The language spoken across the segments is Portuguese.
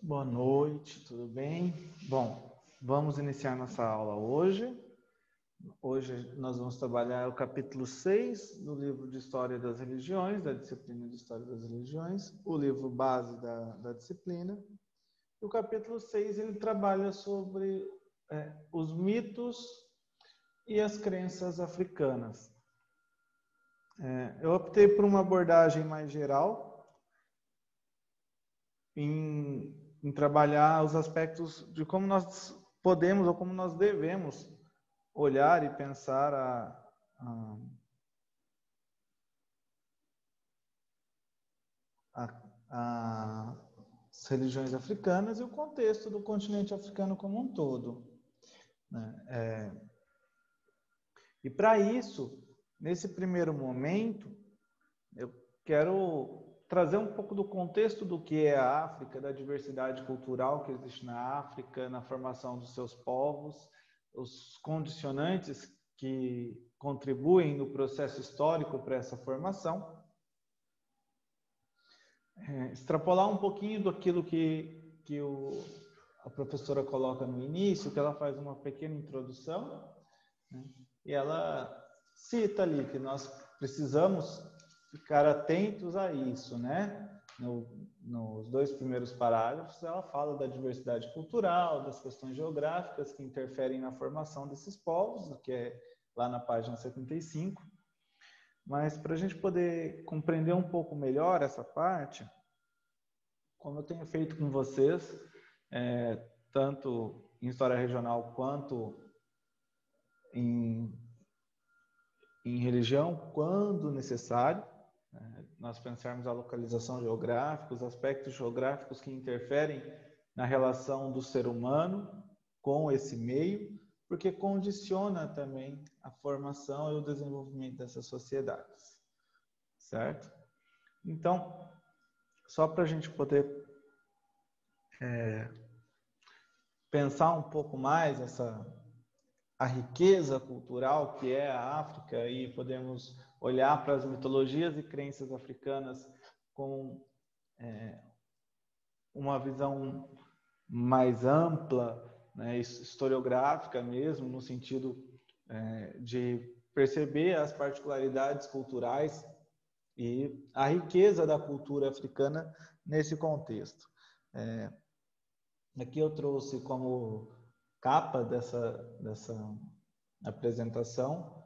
Boa noite, tudo bem? Bom, vamos iniciar nossa aula hoje. Hoje nós vamos trabalhar o capítulo 6 do livro de História das Religiões, da disciplina de História das Religiões, o livro base da disciplina. O capítulo 6 ele trabalha sobre os mitos e as crenças africanas. Eu optei por uma abordagem mais geral, em trabalhar os aspectos de como nós podemos ou como nós devemos olhar e pensar as religiões africanas e o contexto do continente africano como um todo, né? E para isso, nesse primeiro momento, eu quero trazer um pouco do contexto do que é a África, da diversidade cultural que existe na África, na formação dos seus povos, os condicionantes que contribuem no processo histórico para essa formação. Extrapolar um pouquinho daquilo que a professora coloca no início, que ela faz uma pequena introdução, né? E ela cita ali que nós precisamos ficar atentos a isso, né? Nos dois primeiros parágrafos, ela fala da diversidade cultural, das questões geográficas que interferem na formação desses povos, que é lá na página 75. Mas para a gente poder compreender um pouco melhor essa parte, como eu tenho feito com vocês, tanto em história regional quanto em religião, quando necessário, nós pensarmos a localização geográfica, os aspectos geográficos que interferem na relação do ser humano com esse meio, porque condiciona também a formação e o desenvolvimento dessas sociedades, certo? Então, só para a gente poder pensar um pouco mais a riqueza cultural que é a África e podemos olhar para as mitologias e crenças africanas com uma visão mais ampla, né, historiográfica mesmo, no sentido de perceber as particularidades culturais e a riqueza da cultura africana nesse contexto. Aqui eu trouxe como capa dessa apresentação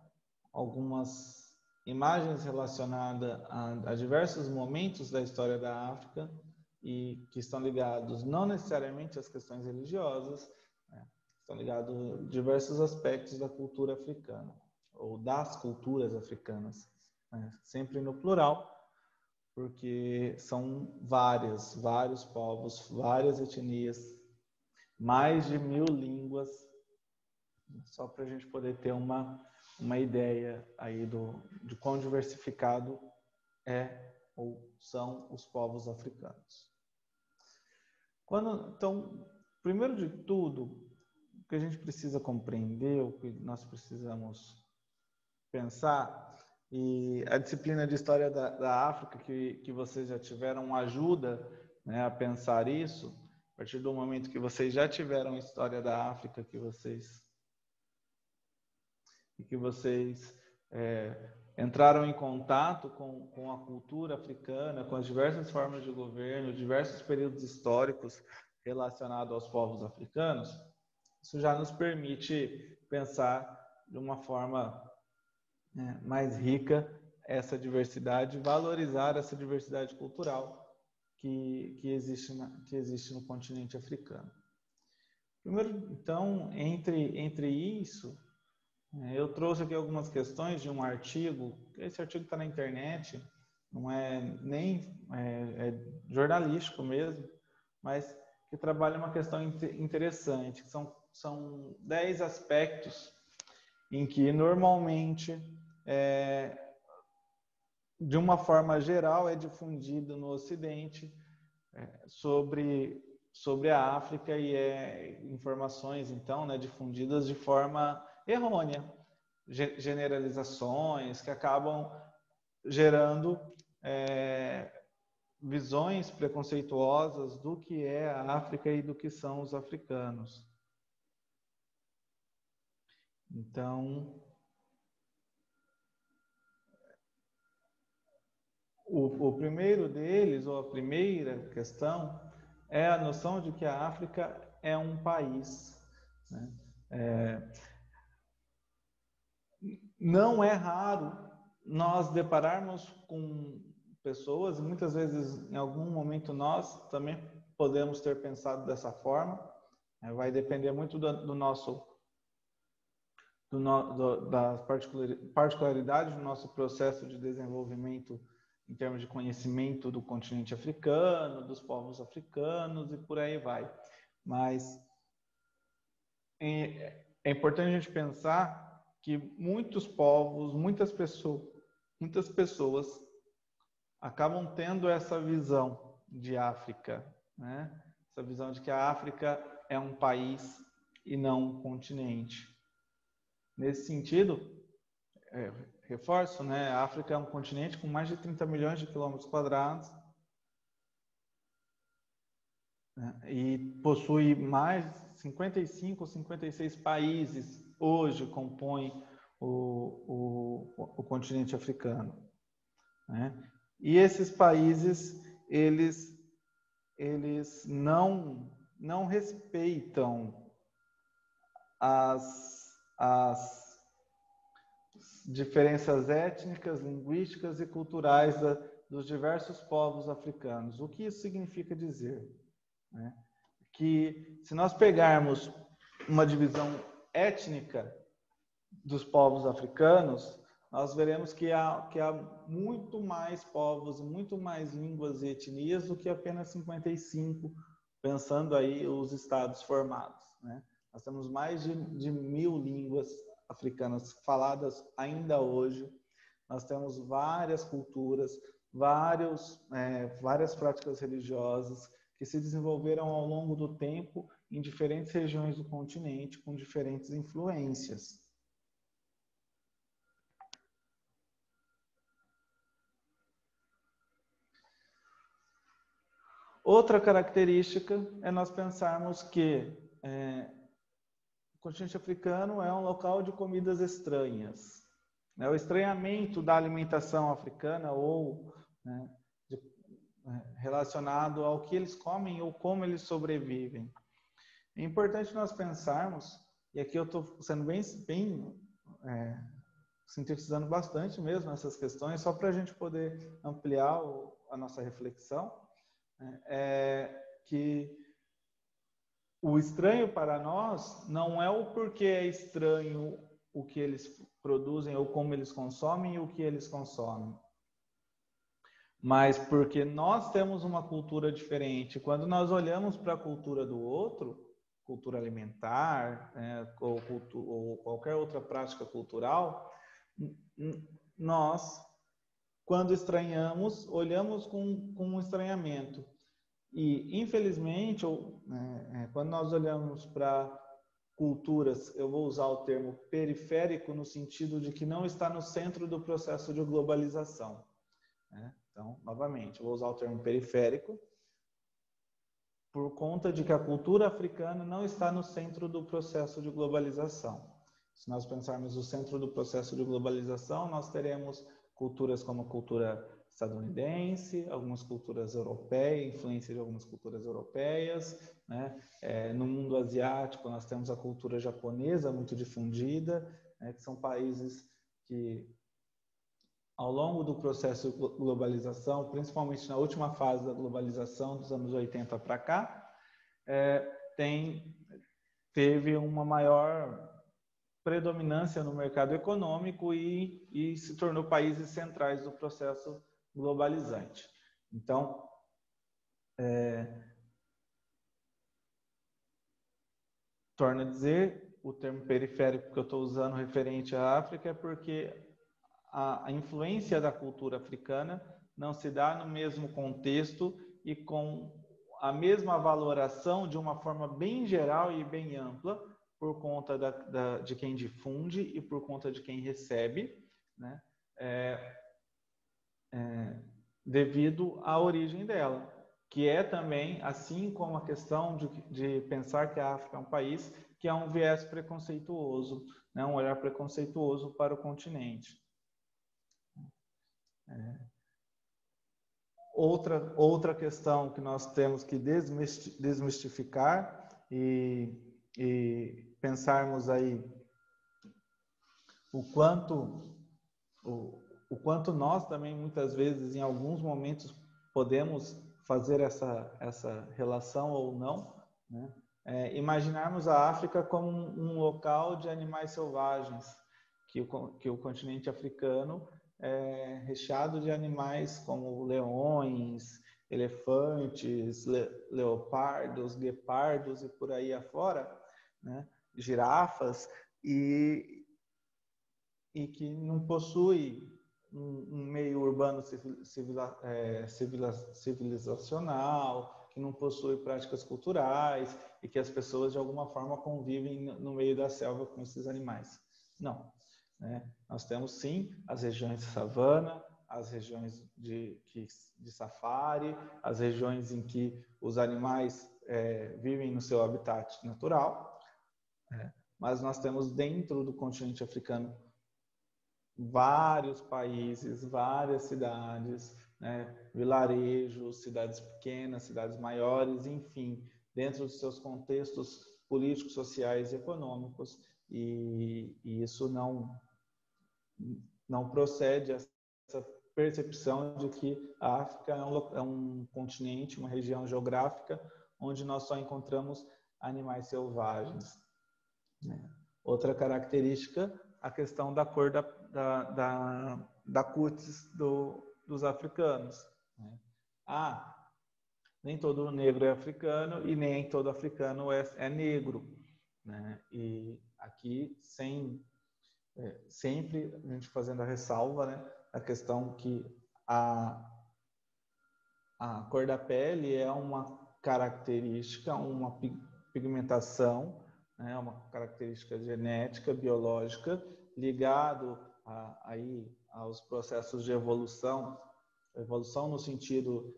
algumas imagens relacionadas a diversos momentos da história da África e que estão ligados não necessariamente às questões religiosas, né? Estão ligados a diversos aspectos da cultura africana ou das culturas africanas, né? Sempre no plural, porque são vários povos, várias etnias, mais de 1000 línguas, só para a gente poder ter uma ideia aí de quão diversificado é ou são os povos africanos. Então, primeiro de tudo, o que a gente precisa compreender, o que nós precisamos pensar, e a disciplina de História da África que vocês já tiveram ajuda, né, a pensar isso, a partir do momento que vocês já tiveram História da África, que vocês entraram em contato com a cultura africana, com as diversas formas de governo, diversos períodos históricos relacionados aos povos africanos, isso já nos permite pensar de uma forma mais rica essa diversidade, valorizar essa diversidade cultural que existe no continente africano. Primeiro, então, entre isso, eu trouxe aqui algumas questões de um artigo, esse artigo está na internet, não é nem jornalístico mesmo, mas que trabalha uma questão interessante, que são 10 aspectos em que normalmente, de uma forma geral, é difundido no Ocidente sobre a África e informações, então, né, difundidas de forma errônea, generalizações que acabam gerando visões preconceituosas do que é a África e do que são os africanos. Então, o primeiro deles, ou a primeira questão, é a noção de que a África é um país, né? Não é raro nós depararmos com pessoas, muitas vezes, em algum momento, nós também podemos ter pensado dessa forma. Vai depender muito das particularidades do nosso processo de desenvolvimento em termos de conhecimento do continente africano, dos povos africanos e por aí vai. Mas é importante a gente pensar que muitos povos, muitas pessoas acabam tendo essa visão de África, né? Essa visão de que a África é um país e não um continente. Nesse sentido, reforço, né? A África é um continente com mais de 30 milhões de quilômetros quadrados, né? E possui mais 55 ou 56 países hoje compõem o continente africano, né? E esses países, eles não respeitam as diferenças étnicas, linguísticas e culturais dos diversos povos africanos. O que isso significa dizer? Né? Que se nós pegarmos uma divisão étnica dos povos africanos, nós veremos que há muito mais povos, muito mais línguas e etnias do que apenas 55, pensando aí os estados formados, né? Nós temos mais de 1.000 línguas africanas faladas ainda hoje. Nós temos várias culturas, várias práticas religiosas que se desenvolveram ao longo do tempo em diferentes regiões do continente, com diferentes influências. Outra característica é nós pensarmos que o continente africano é um local de comidas estranhas. O estranhamento da alimentação africana ou relacionado ao que eles comem ou como eles sobrevivem. É importante nós pensarmos, e aqui eu estou sendo bem sintetizando bastante mesmo essas questões, só para a gente poder ampliar a nossa reflexão, que o estranho para nós não é o porquê é estranho o que eles produzem ou como eles consomem e o que eles consomem, mas porque nós temos uma cultura diferente. Quando nós olhamos para a cultura do outro, cultura alimentar, ou qualquer outra prática cultural, nós, quando estranhamos, olhamos com um estranhamento. E, infelizmente, quando nós olhamos para culturas, eu vou usar o termo periférico no sentido de que não está no centro do processo de globalização, né? Então, novamente, eu vou usar o termo periférico por conta de que a cultura africana não está no centro do processo de globalização. Se nós pensarmos o centro do processo de globalização, nós teremos culturas como a cultura estadunidense, algumas culturas europeias, influência de algumas culturas europeias, né? No mundo asiático, nós temos a cultura japonesa muito difundida, né? Que são países que, ao longo do processo de globalização, principalmente na última fase da globalização, dos anos 80 para cá, teve uma maior predominância no mercado econômico e se tornou países centrais do processo globalizante. Então, torno a dizer, o termo periférico que eu estou usando referente à África é porque a influência da cultura africana não se dá no mesmo contexto e com a mesma valoração de uma forma bem geral e bem ampla, por conta de quem difunde e por conta de quem recebe, né? devido à origem dela, que é também, assim como a questão de pensar que a África é um país que é um viés preconceituoso, né, um olhar preconceituoso para o continente. Outra questão que nós temos que desmistificar e pensarmos aí o quanto nós também, muitas vezes, em alguns momentos, podemos fazer essa relação ou não, né? Imaginarmos a África como um local de animais selvagens, que o continente africano é recheado de animais como leões, elefantes, leopardos, guepardos e por aí afora, né? Girafas, e que não possui um meio urbano civilizacional, que não possui práticas culturais e que as pessoas de alguma forma convivem no meio da selva com esses animais. Não, né? Nós temos sim as regiões de savana, as regiões de safari, as regiões em que os animais vivem no seu habitat natural, mas nós temos dentro do continente africano vários países, várias cidades, né? Vilarejos, cidades pequenas, cidades maiores, enfim, dentro dos seus contextos políticos, sociais e econômicos, e isso não procede essa percepção de que a África é um continente, uma região geográfica onde nós só encontramos animais selvagens, né? Outra característica, a questão da cor da cutis dos africanos, né? Nem todo negro é africano e nem todo africano é negro, né? E aqui sempre a gente fazendo a ressalva, né? A questão que a cor da pele é uma característica, uma pigmentação, né, uma característica genética, biológica, ligado aí aos processos de evolução no sentido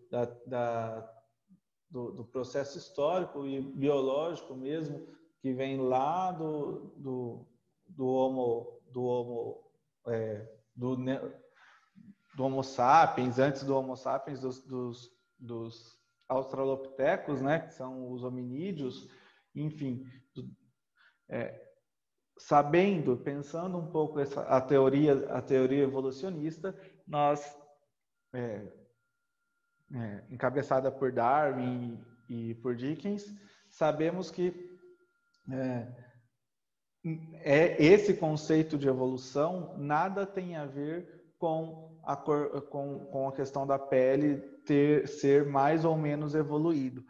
do processo histórico e biológico mesmo, que vem lá do Homo sapiens, antes do Homo sapiens, dos australopitecos, né, que são os hominídeos, enfim, pensando um pouco a teoria evolucionista, nós, encabeçada por Darwin e por Dickens, sabemos que esse conceito de evolução nada tem a ver com a questão da pele ser mais ou menos evoluído.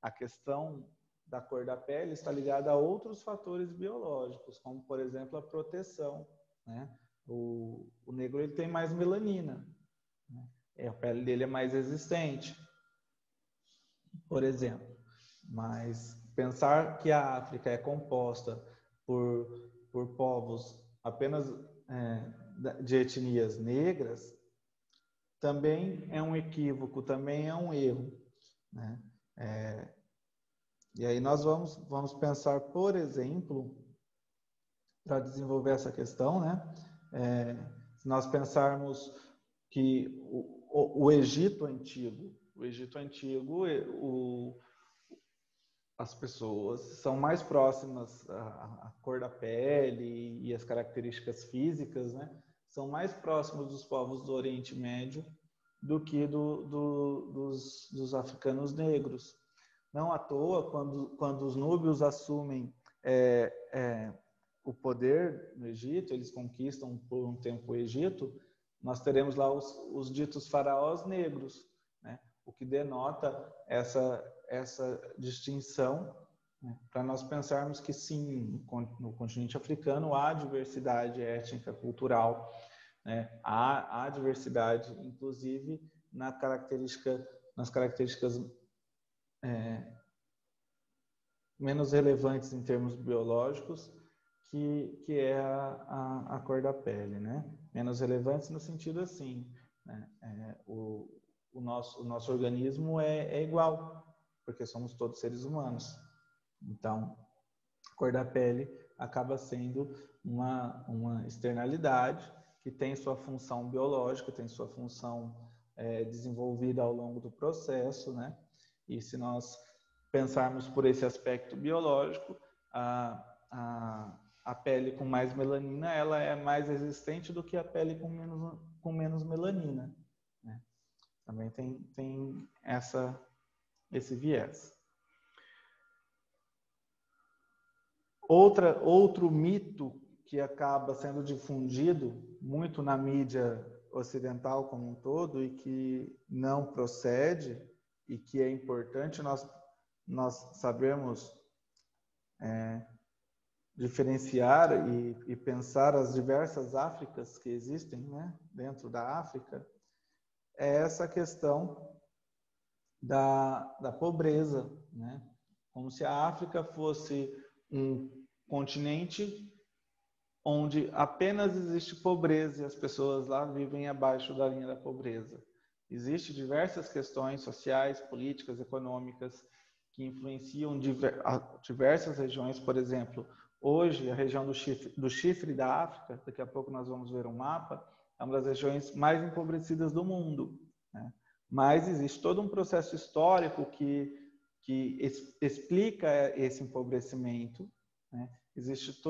A questão da cor da pele está ligada a outros fatores biológicos, como, por exemplo, a proteção, né? O negro ele tem mais melanina, né? A pele dele é mais resistente, por exemplo. Mas pensar que a África é composta por povos apenas de etnias negras também é um equívoco, também é um erro, né? E aí nós vamos pensar, por exemplo, para desenvolver essa questão, né? Se nós pensarmos que o Egito Antigo, as pessoas são mais próximas à cor da pele e as características físicas, né? São mais próximos dos povos do Oriente Médio do que dos africanos negros. Não à toa, quando os núbios assumem o poder no Egito, eles conquistam por um tempo o Egito, nós teremos lá os ditos faraós negros, né? O que denota essa distinção, né? Para nós pensarmos que sim, no continente africano há diversidade étnica, cultural, né? Há diversidade, inclusive nas características menos relevantes em termos biológicos, que é a cor da pele, né? Menos relevantes no sentido assim, né? nosso organismo é igual, porque somos todos seres humanos. Então, a cor da pele acaba sendo uma externalidade que tem sua função biológica, tem sua função desenvolvida ao longo do processo, né? E se nós pensarmos por esse aspecto biológico, a pele com mais melanina ela é mais resistente do que a pele com menos melanina, né? Também tem esse viés. Outro mito que acaba sendo difundido muito na mídia ocidental como um todo e que não procede e que é importante nós sabermos diferenciar e pensar as diversas Áfricas que existem, né, dentro da África, é essa questão da pobreza, né? Como se a África fosse um continente onde apenas existe pobreza e as pessoas lá vivem abaixo da linha da pobreza. Existem diversas questões sociais, políticas, econômicas que influenciam diversas regiões. Por exemplo, hoje a região do Chifre da África, daqui a pouco nós vamos ver um mapa, é uma das regiões mais empobrecidas do mundo, né? Mas existe todo um processo histórico que explica esse empobrecimento, né? Existe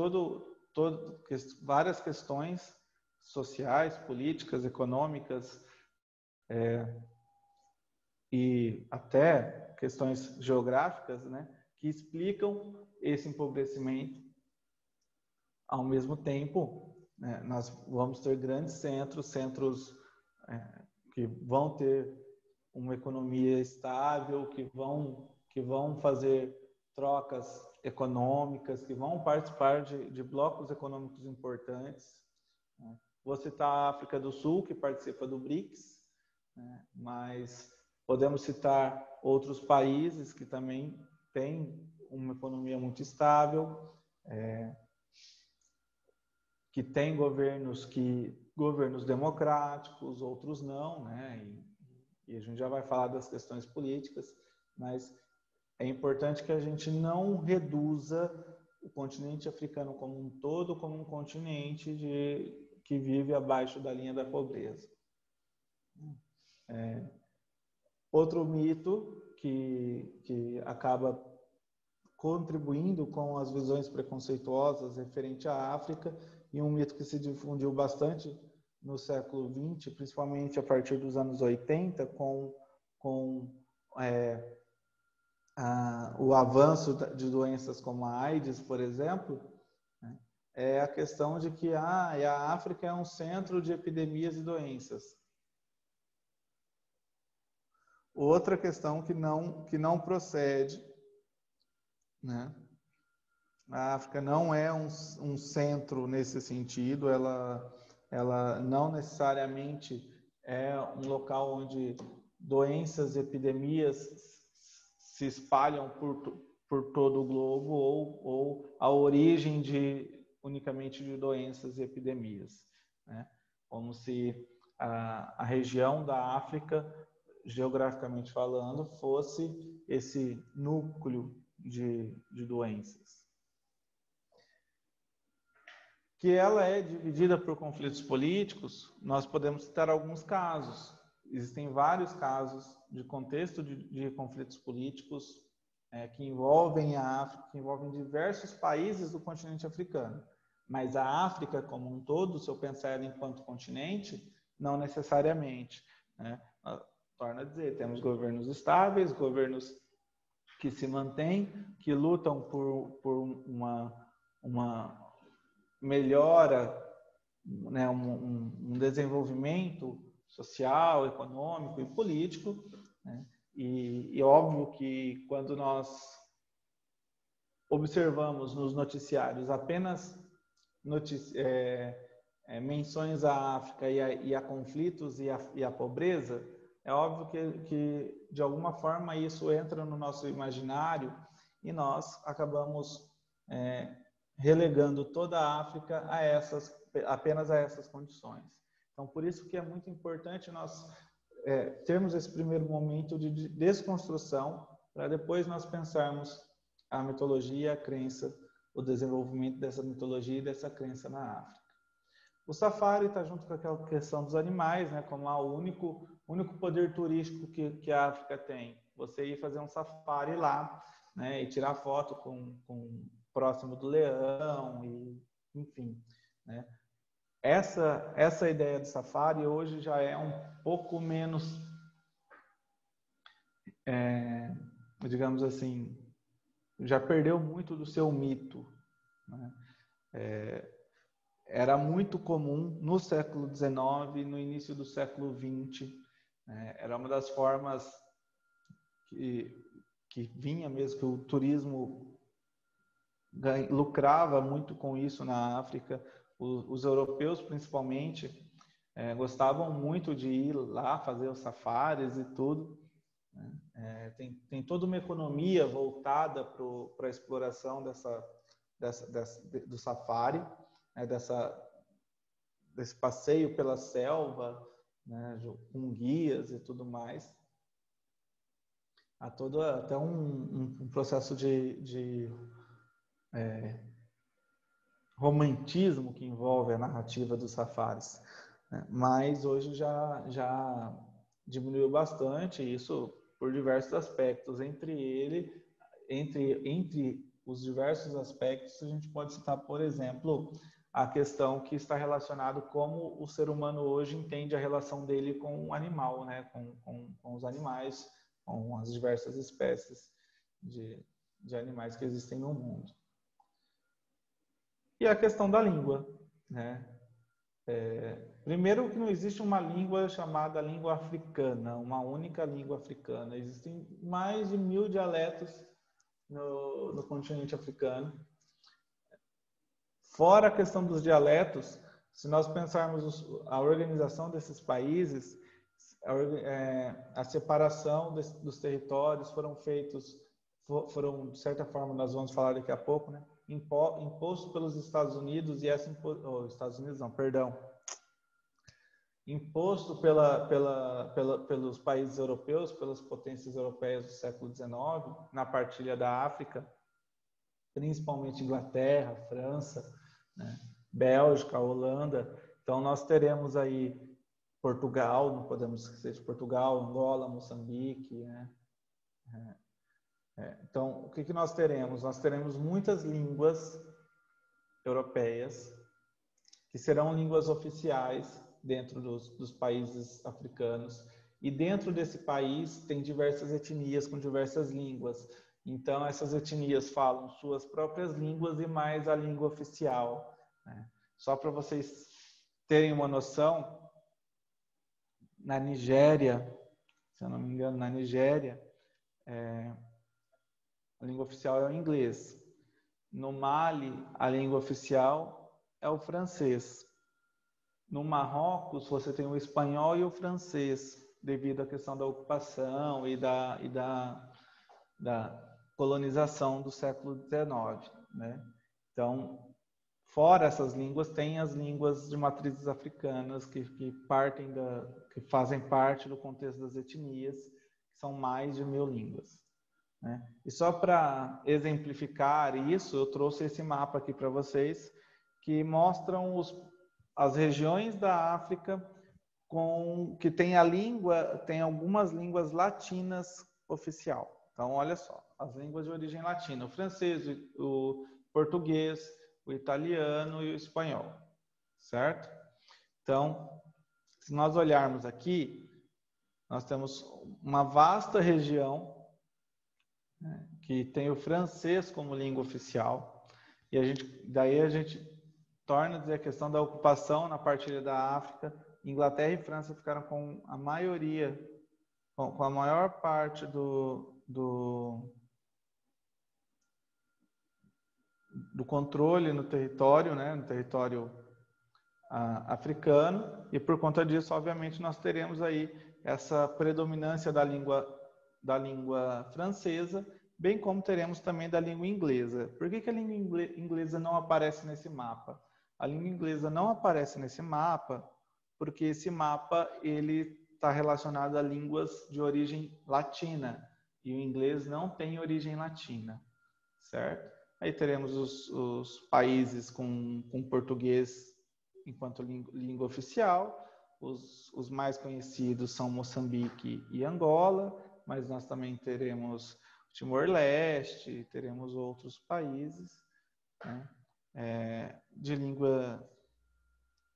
várias questões sociais, políticas, econômicas e até questões geográficas, né, que explicam esse empobrecimento. Ao mesmo tempo, né, nós vamos ter grandes centros que vão ter uma economia estável, que vão fazer trocas econômicas, que vão participar de blocos econômicos importantes, né? Vou citar a África do Sul, que participa do BRICS, né? Mas podemos citar outros países que também têm uma economia muito estável, que têm governos democráticos, outros não, né? E a gente já vai falar das questões políticas, mas é importante que a gente não reduza o continente africano como um todo como um continente que vive abaixo da linha da pobreza. Outro mito que acaba contribuindo com as visões preconceituosas referente à África, e um mito que se difundiu bastante no século XX, principalmente a partir dos anos 80, com o avanço de doenças como a AIDS, por exemplo, né, é a questão de que a África é um centro de epidemias e doenças. Outra questão que não procede, né? A África não é um centro nesse sentido, ela não necessariamente é um local onde doenças e epidemias se espalham por todo o globo ou a origem unicamente de doenças e epidemias, né? Como se a região da África, geograficamente falando, fosse esse núcleo de doenças. Que ela é dividida por conflitos políticos, nós podemos citar alguns casos. Existem vários casos de contexto de conflitos políticos que envolvem a África, que envolvem diversos países do continente africano. Mas a África como um todo, se eu pensar ela enquanto continente, não necessariamente, né? Torno a dizer, temos governos estáveis, governos que se mantêm, que lutam por uma melhora, né, um desenvolvimento social, econômico e político, né? E óbvio que quando nós observamos nos noticiários apenas menções à África e a conflitos e a pobreza, é óbvio que de alguma forma isso entra no nosso imaginário e nós acabamos relegando toda a África apenas a essas condições. Então, por isso que é muito importante nós termos esse primeiro momento de desconstrução, para depois nós pensarmos a mitologia, a crença, o desenvolvimento dessa mitologia e dessa crença na África. O safari está junto com aquela questão dos animais, né, como o único poder turístico que a África tem. Você ir fazer um safari lá, né, e tirar foto próximo do leão, e, enfim, né. Essa ideia de safari hoje já é um pouco menos, digamos assim, já perdeu muito do seu mito, né? Era muito comum no século XIX, no início do século XX, né? Era uma das formas que vinha mesmo, que o turismo lucrava muito com isso na África. Os europeus, principalmente, gostavam muito de ir lá fazer os safaris e tudo. Tem toda uma economia voltada para a exploração do safari, né, desse passeio pela selva, né, com guias e tudo mais. Há até um processo de romantismo que envolve a narrativa dos safaris, né? Mas hoje já diminuiu bastante, isso por diversos aspectos. Entre os diversos aspectos, a gente pode citar, por exemplo, a questão que está relacionada como o ser humano hoje entende a relação dele com o animal, né? com os animais, com as diversas espécies de animais que existem no mundo. E a questão da língua, né? Primeiro que não existe uma língua chamada língua africana, uma única língua africana. Existem mais de 1000 dialetos no continente africano. Fora a questão dos dialetos, se nós pensarmos a organização desses países, a separação dos territórios foram, de certa forma, nós vamos falar daqui a pouco, né? Imposto pelos Estados Unidos, e Estados Unidos não, perdão. Imposto pelos países europeus, pelas potências europeias do século XIX, na partilha da África, principalmente Inglaterra, França, né? Bélgica, Holanda. Então, nós teremos aí Portugal, não podemos esquecer de Portugal, Angola, Moçambique, né? Então, o que nós teremos? Nós teremos muitas línguas europeias que serão línguas oficiais dentro dos países africanos. E dentro desse país tem diversas etnias com diversas línguas. Então, essas etnias falam suas próprias línguas e mais a língua oficial, né? Só para vocês terem uma noção, na Nigéria, se eu não me engano, na Nigéria, a língua oficial é o inglês. No Mali, a língua oficial é o francês. No Marrocos, você tem o espanhol e o francês, devido à questão da ocupação e da colonização do século XIX, né? Então, fora essas línguas, tem as línguas de matrizes africanas que fazem parte do contexto das etnias, que são mais de 1000 línguas, né? E só para exemplificar isso, eu trouxe esse mapa aqui para vocês, que mostram as regiões da África que tem tem algumas línguas latinas oficial. Então, olha só, as línguas de origem latina: o francês, o português, o italiano e o espanhol, certo? Então, se nós olharmos aqui, nós temos uma vasta região, né, que tem o francês como língua oficial, e daí a gente torna a dizer a questão da ocupação na partilha da África. Inglaterra e França ficaram com a maioria, com a maior parte do controle no território, né, no território africano, e por conta disso, obviamente, nós teremos aí essa predominância da língua francesa, bem como teremos também da língua inglesa. Por que a língua inglesa não aparece nesse mapa? A língua inglesa não aparece nesse mapa porque esse mapa ele está relacionado a línguas de origem latina, e o inglês não tem origem latina, certo? Aí teremos os países com português enquanto língua oficial. Os mais conhecidos são Moçambique e Angola, mas nós também teremos Timor-Leste, teremos outros países, né? De língua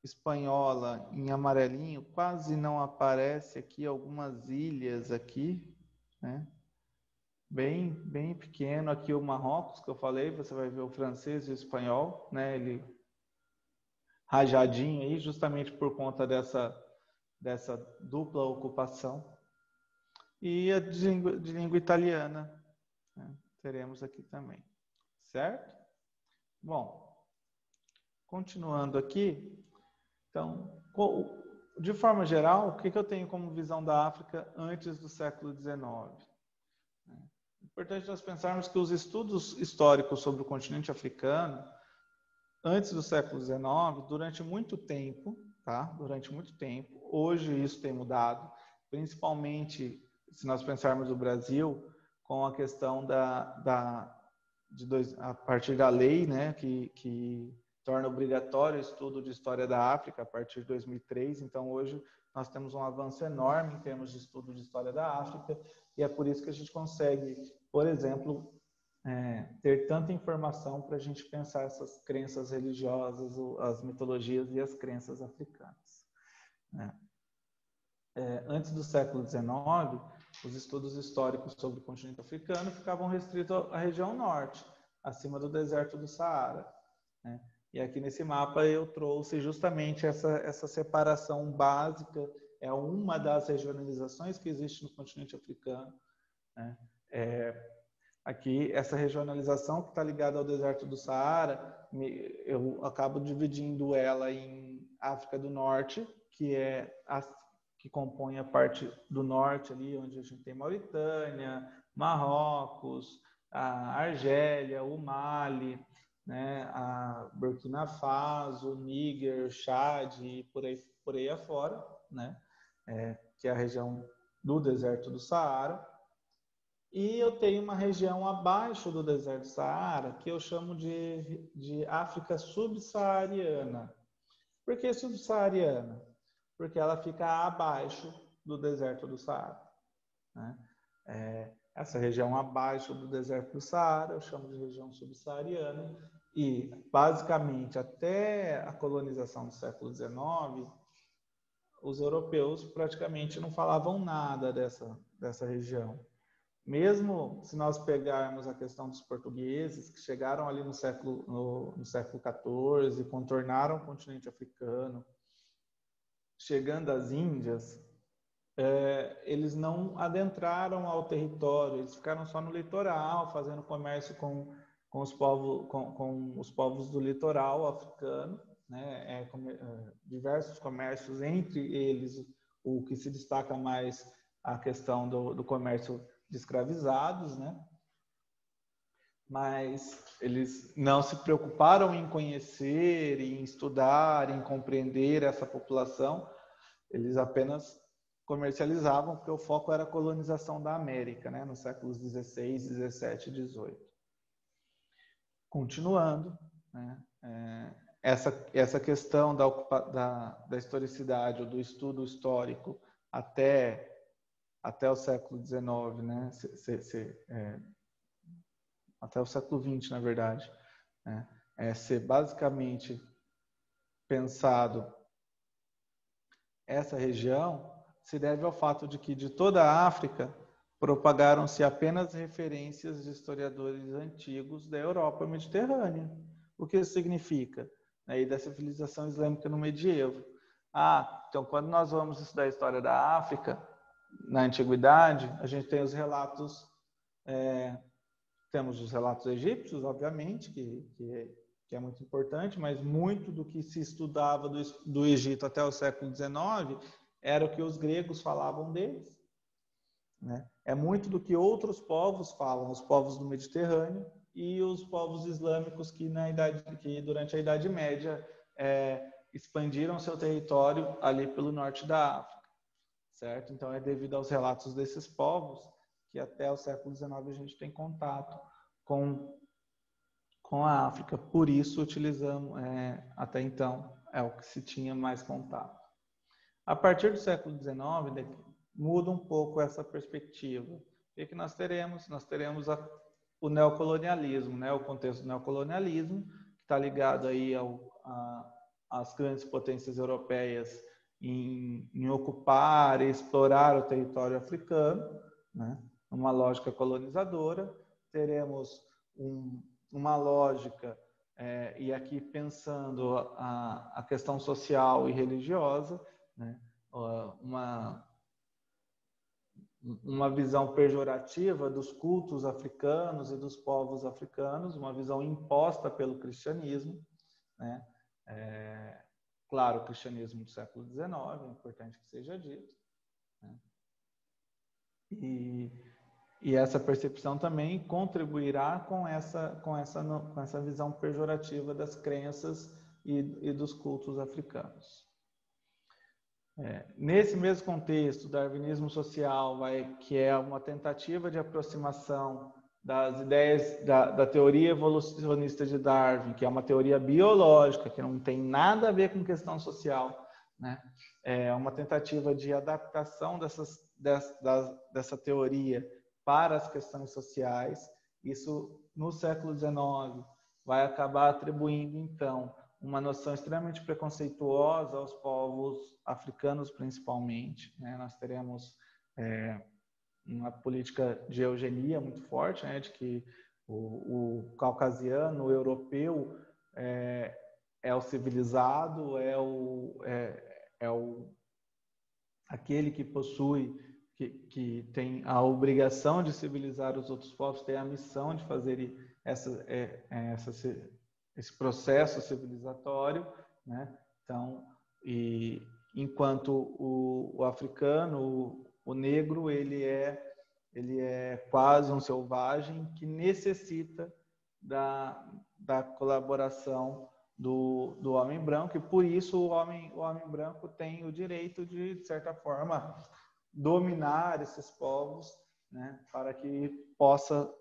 espanhola em amarelinho, quase não aparece aqui, algumas ilhas aqui, né? Bem pequeno. Aqui o Marrocos, que eu falei, você vai ver o francês e o espanhol, né? Ele rajadinho aí, justamente por conta dessa dupla ocupação. E a de língua italiana, né? Teremos aqui também, certo? Bom, continuando aqui, então, de forma geral, o que eu tenho como visão da África antes do século XIX? É importante nós pensarmos que os estudos históricos sobre o continente africano, antes do século XIX, durante muito tempo, tá? Durante muito tempo, hoje isso tem mudado, principalmente se nós pensarmos o Brasil, com a questão a partir da lei, né, que torna obrigatório o estudo de história da África a partir de 2003. Então, hoje, nós temos um avanço enorme em termos de estudo de história da África, e é por isso que a gente consegue, por exemplo, ter tanta informação para a gente pensar essas crenças religiosas, as mitologias e as crenças africanas, né? Antes do século XIX, os estudos históricos sobre o continente africano ficavam restritos à região norte, acima do deserto do Saara, né? E aqui nesse mapa eu trouxe justamente essa separação básica, é uma das regionalizações que existe no continente africano, né? Aqui, essa regionalização que está ligada ao deserto do Saara, eu acabo dividindo ela em África do Norte, que compõe a parte do norte ali, onde a gente tem Mauritânia, Marrocos, a Argélia, o Mali, né, a Burkina Faso, Níger, Chad e por aí afora, né, que é a região do deserto do Saara. E eu tenho uma região abaixo do deserto do Saara, que eu chamo de África subsaariana. Por que subsaariana? Porque ela fica abaixo do deserto do Saara, né? Essa região abaixo do deserto do Saara eu chamo de região subsaariana, e basicamente até a colonização do século XIX, os europeus praticamente não falavam nada dessa região. Mesmo se nós pegarmos a questão dos portugueses, que chegaram ali no século XIV, contornaram o continente africano, chegando às Índias, eles não adentraram ao território, eles ficaram só no litoral, fazendo comércio com os povos do litoral africano, né? Diversos comércios, entre eles o que se destaca mais a questão do comércio de escravizados, né? Mas eles não se preocuparam em conhecer, em estudar, em compreender essa população. Eles apenas comercializavam, porque o foco era a colonização da América, né? Nos séculos 16, 17 e 18. Continuando, né? Essa questão da historicidade ou do estudo histórico até o século XIX, né? Até o século XX, na verdade, né? Ser basicamente pensado essa região se deve ao fato de que de toda a África propagaram-se apenas referências de historiadores antigos da Europa mediterrânea. O que isso significa? E da civilização islâmica no medievo. Então quando nós vamos estudar a história da África, na antiguidade, a gente tem os relatos, temos os relatos egípcios, obviamente, que é muito importante, mas muito do que se estudava do Egito até o século XIX era o que os gregos falavam deles, né? É muito do que outros povos falam, os povos do Mediterrâneo e os povos islâmicos que durante a Idade Média expandiram seu território ali pelo norte da África, certo? Então, é devido aos relatos desses povos que até o século XIX a gente tem contato com a África. Por isso, utilizamos, até então, é o que se tinha mais contato. A partir do século XIX, muda um pouco essa perspectiva. O que nós teremos? Nós teremos o neocolonialismo, né? O contexto do neocolonialismo, que está ligado aí às grandes potências europeias em ocupar e explorar o território africano, né? Uma lógica colonizadora. Teremos uma lógica, e aqui pensando a questão social e religiosa, né? Uma visão pejorativa dos cultos africanos e dos povos africanos, uma visão imposta pelo cristianismo, né? Claro, o cristianismo do século XIX, é importante que seja dito, né? E essa percepção também contribuirá com essa visão pejorativa das crenças e dos cultos africanos. Nesse mesmo contexto, o darwinismo social, que é uma tentativa de aproximação das ideias da teoria evolucionista de Darwin, que é uma teoria biológica, que não tem nada a ver com questão social, né? É uma tentativa de adaptação dessa teoria para as questões sociais. Isso, no século XIX, vai acabar atribuindo, então, uma noção extremamente preconceituosa aos povos africanos, principalmente, né? Nós teremos uma política de eugenia muito forte, né? De que o caucasiano, o europeu, é o civilizado, aquele que possui, que tem a obrigação de civilizar os outros povos, tem a missão de fazer esse processo civilizatório, né? Então, enquanto o africano, o negro, ele é quase um selvagem que necessita da colaboração do homem branco, e por isso o homem branco tem o direito de certa forma, dominar esses povos, né? Para que possa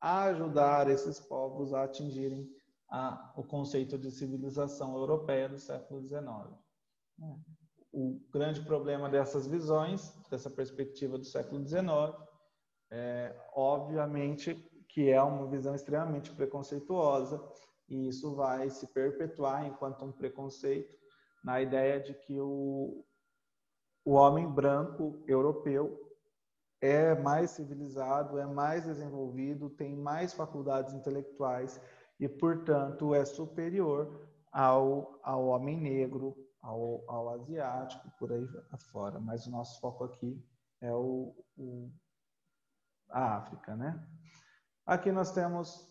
ajudar esses povos a atingirem o conceito de civilização europeia do século XIX. O grande problema dessas visões, dessa perspectiva do século XIX, obviamente, que é uma visão extremamente preconceituosa, e isso vai se perpetuar enquanto um preconceito na ideia de que o homem branco europeu é mais civilizado, é mais desenvolvido, tem mais faculdades intelectuais e, portanto, é superior ao homem negro, ao asiático, por aí afora. Mas o nosso foco aqui é a África, né? Aqui nós temos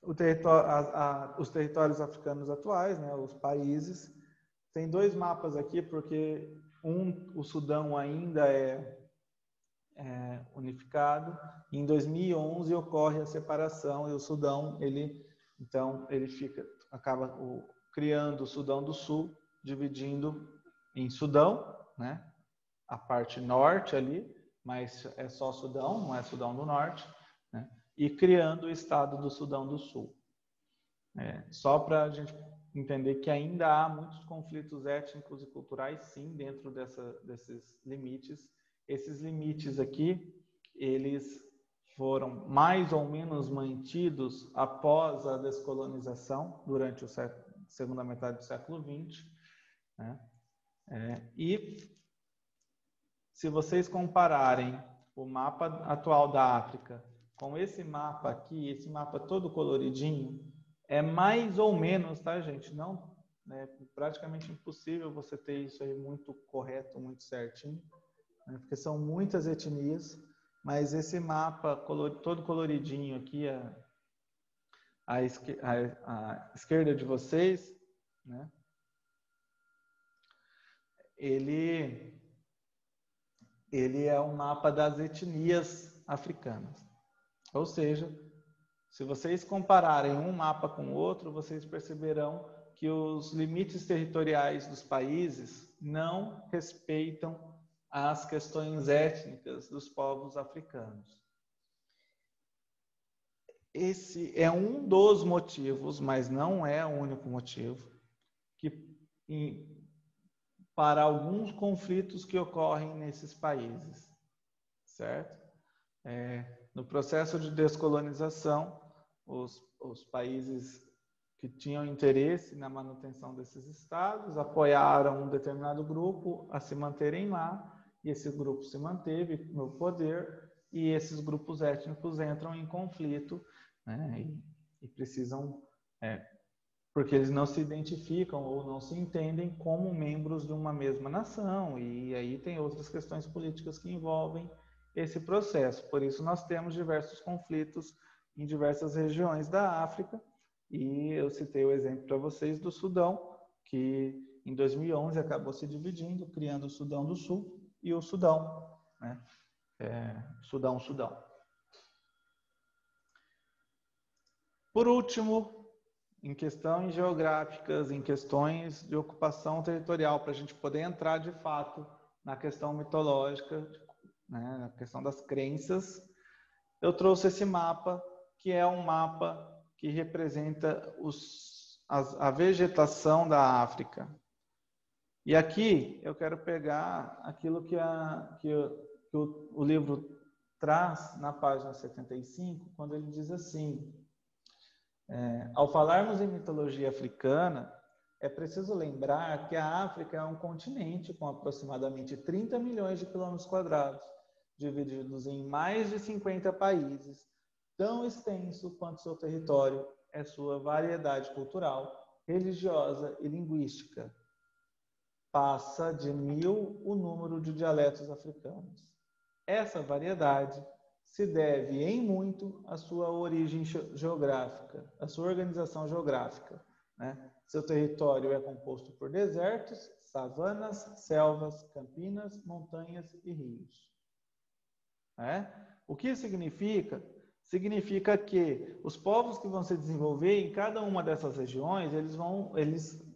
os territórios africanos atuais, né? Os países. Tem dois mapas aqui, porque o Sudão ainda é unificado. Em 2011 ocorre a separação e o Sudão, então ele acaba criando o Sudão do Sul, dividindo em Sudão, né? A parte norte ali, mas é só Sudão, não é Sudão do Norte, né? E criando o estado do Sudão do Sul. Só para a gente entender que ainda há muitos conflitos étnicos e culturais, sim, dentro desses limites. Esses limites aqui, eles foram mais ou menos mantidos após a descolonização, durante a segunda metade do século XX, né? E se vocês compararem o mapa atual da África com esse mapa aqui, esse mapa todo coloridinho, é mais ou menos, tá, gente? Não, é praticamente impossível você ter isso aí muito correto, muito certinho, né? Porque são muitas etnias, mas esse mapa todo coloridinho aqui, à esquerda de vocês, né? Ele é um mapa das etnias africanas. Ou seja, se vocês compararem um mapa com o outro, vocês perceberão que os limites territoriais dos países não respeitam às questões étnicas dos povos africanos. Esse é um dos motivos, mas não é o único motivo, para alguns conflitos que ocorrem nesses países, certo? No processo de descolonização, os países que tinham interesse na manutenção desses estados apoiaram um determinado grupo a se manterem lá, e esse grupo se manteve no poder, e esses grupos étnicos entram em conflito, né, e precisam, porque eles não se identificam ou não se entendem como membros de uma mesma nação, e aí tem outras questões políticas que envolvem esse processo. Por isso nós temos diversos conflitos em diversas regiões da África, e eu citei o exemplo para vocês do Sudão, que em 2011 acabou se dividindo, criando o Sudão do Sul e o Sudão, né? Sudão. Por último, em questões geográficas, em questões de ocupação territorial, para a gente poder entrar de fato na questão mitológica, né, na questão das crenças, eu trouxe esse mapa, que é um mapa que representa a vegetação da África. E aqui eu quero pegar aquilo que o livro traz na página 75, quando ele diz assim: ao falarmos em mitologia africana, é preciso lembrar que a África é um continente com aproximadamente 30 milhões de quilômetros quadrados, divididos em mais de 50 países, tão extenso quanto seu território é sua variedade cultural, religiosa e linguística. Passa de 1000 o número de dialetos africanos. Essa variedade se deve, em muito, à sua origem geográfica, à sua organização geográfica, né? Seu território é composto por desertos, savanas, selvas, campinas, montanhas e rios. O que significa? Significa que os povos que vão se desenvolver em cada uma dessas regiões, eles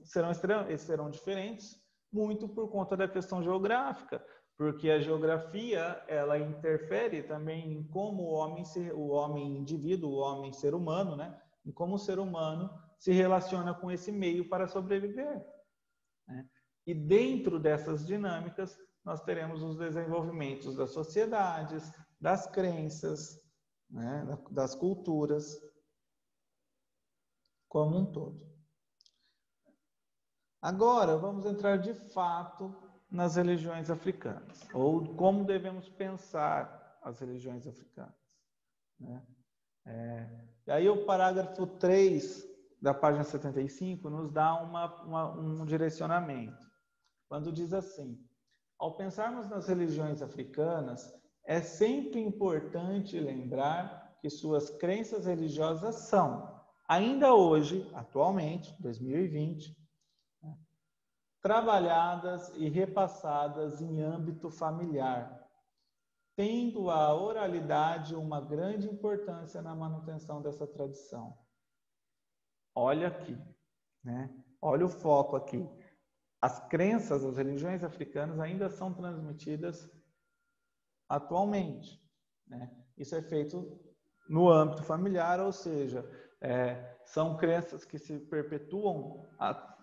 serão diferentes, muito por conta da questão geográfica, porque a geografia, ela interfere também em como o homem indivíduo, o homem ser humano, né? Em como o ser humano se relaciona com esse meio para sobreviver, né? E dentro dessas dinâmicas, nós teremos os desenvolvimentos das sociedades, das crenças, né, das culturas como um todo. Agora, vamos entrar de fato nas religiões africanas, ou como devemos pensar as religiões africanas, né? E aí o parágrafo 3 da página 75 nos dá um direcionamento, quando diz assim: ao pensarmos nas religiões africanas, é sempre importante lembrar que suas crenças religiosas são, ainda hoje, atualmente, 2020, trabalhadas e repassadas em âmbito familiar, tendo a oralidade uma grande importância na manutenção dessa tradição. Olha aqui, né? Olha o foco aqui. As crenças, as religiões africanas ainda são transmitidas atualmente, né? Isso é feito no âmbito familiar, ou seja, são crenças que se perpetuam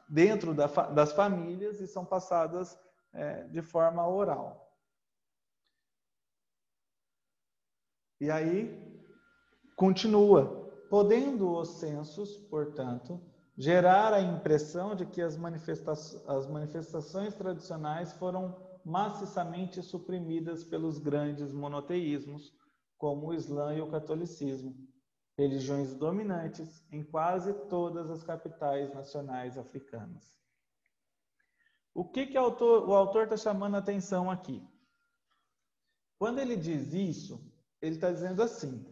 dentro das famílias e são passadas de forma oral. E aí, continua, podendo os censos, portanto, gerar a impressão de que as manifestações tradicionais foram maciçamente suprimidas pelos grandes monoteísmos, como o Islã e o catolicismo, religiões dominantes em quase todas as capitais nacionais africanas. O que o autor está chamando a atenção aqui? Quando ele diz isso, ele está dizendo assim: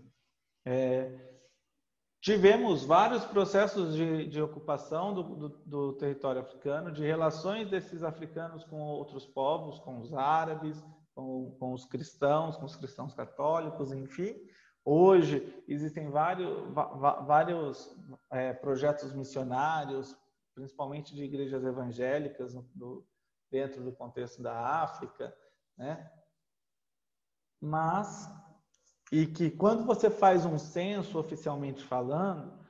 tivemos vários processos de ocupação do território africano, de relações desses africanos com outros povos, com os árabes, com os cristãos católicos, enfim. Hoje existem vários projetos missionários, principalmente de igrejas evangélicas dentro do contexto da África, né? Mas, e que quando você faz um censo oficialmente falando,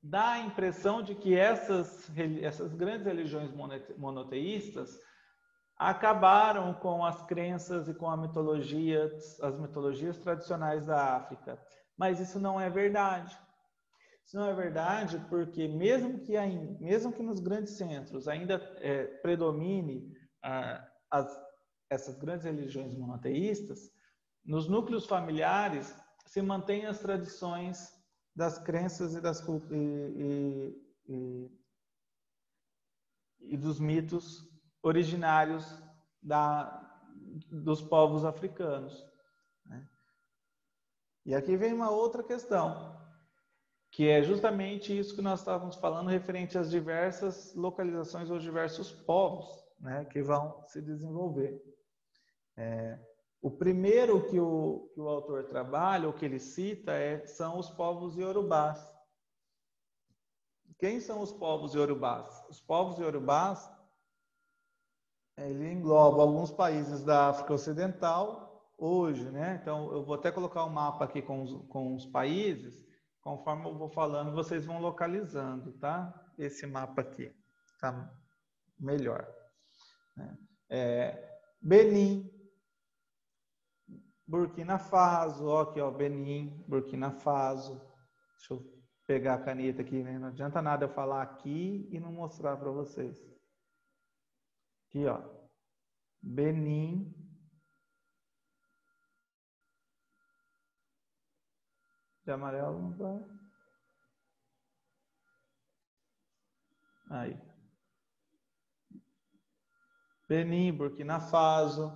dá a impressão de que essas grandes religiões monoteístas acabaram com as crenças e com as mitologias tradicionais da África. Mas isso não é verdade. Isso não é verdade porque mesmo que nos grandes centros ainda predomine essas grandes religiões monoteístas, nos núcleos familiares se mantêm as tradições das crenças e dos mitos originários dos povos africanos, né? E aqui vem uma outra questão, que é justamente isso que nós estávamos falando referente às diversas localizações ou diversos povos, né, que vão se desenvolver. O primeiro que o autor trabalha, ou que ele cita, são os povos iorubás. Quem são os povos iorubás? Os povos iorubás, ele engloba alguns países da África Ocidental hoje, né? Então, eu vou até colocar um mapa aqui com os países, conforme eu vou falando, vocês vão localizando, tá? Esse mapa aqui, tá melhor, né? Benin, Burkina Faso, ó, aqui, ó, Benin, Burkina Faso. Deixa eu pegar a caneta aqui, né? Não adianta nada eu falar aqui e não mostrar para vocês. Aqui, ó. Benin. De amarelo não vai. Aí. Benin, Burkina Faso,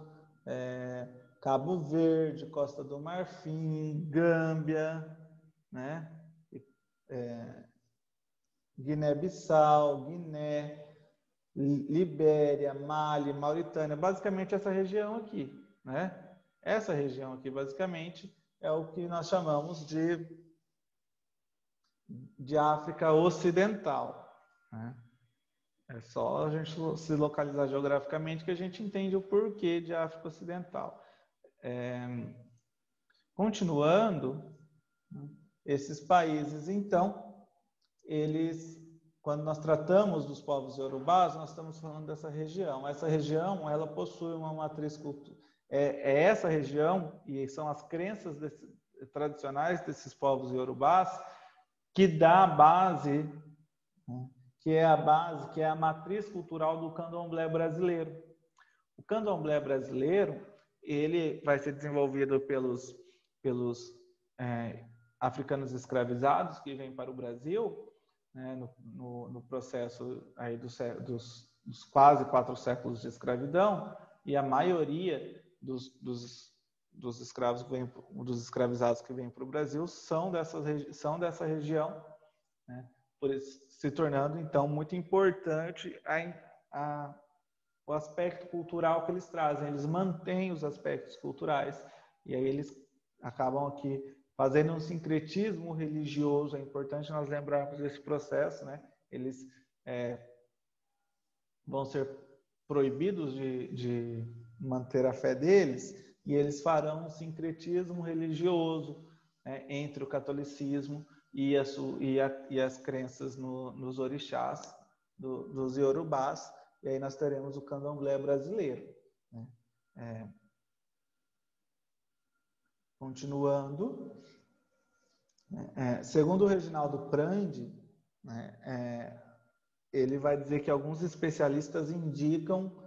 Cabo Verde, Costa do Marfim, Gâmbia, né? Guiné-Bissau, Guiné, Libéria, Mali, Mauritânia, basicamente essa região aqui, né? Essa região aqui, basicamente, é o que nós chamamos de África Ocidental, né? É só a gente se localizar geograficamente que a gente entende o porquê de África Ocidental. Continuando, esses países, então, quando nós tratamos dos povos iorubás, nós estamos falando dessa região. Essa região, ela possui uma matriz cultural. Essa região, e são as crenças tradicionais desses povos iorubás, que dá a base, né, que é a matriz cultural do candomblé brasileiro. O candomblé brasileiro, ele vai ser desenvolvido pelos africanos escravizados que vêm para o Brasil, né, no processo aí dos quase 4 séculos de escravidão, e a maioria dos escravos dos escravizados que vêm para o Brasil são dessa região, né, por isso, se tornando então muito importante o aspecto cultural que eles trazem. Eles mantêm os aspectos culturais e aí eles acabam aqui fazendo um sincretismo religioso. É importante nós lembrarmos desse processo, né? Eles vão ser proibidos de manter a fé deles e eles farão um sincretismo religioso, né, entre o catolicismo e as crenças nos orixás dos iorubás. E aí nós teremos o candomblé brasileiro, né? Continuando, segundo o Reginaldo Prandi, né, ele vai dizer que alguns especialistas indicam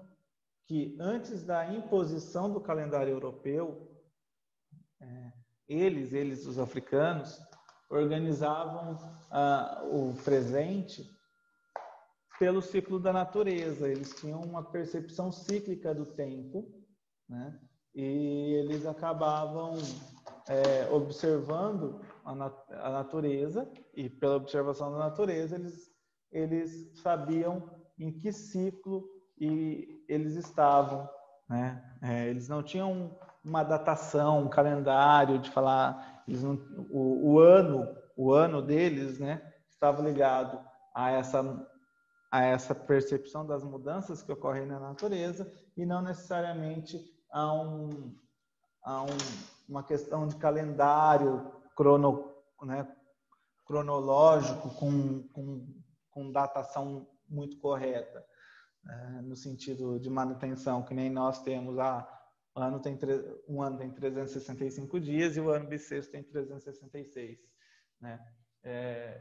que antes da imposição do calendário europeu, os africanos, organizavam o presente pelo ciclo da natureza. Eles tinham uma percepção cíclica do tempo, né? E eles acabavam observando a natureza, e pela observação da natureza eles sabiam em que ciclo eles estavam, né? Eles não tinham uma datação, um calendário de falar, o ano deles, né, estava ligado a a essa percepção das mudanças que ocorrem na natureza e não necessariamente a uma questão de calendário cronológico com datação muito correta, no sentido de manutenção, que nem nós temos. Um ano tem 365 dias e o ano bissexto tem 366, né?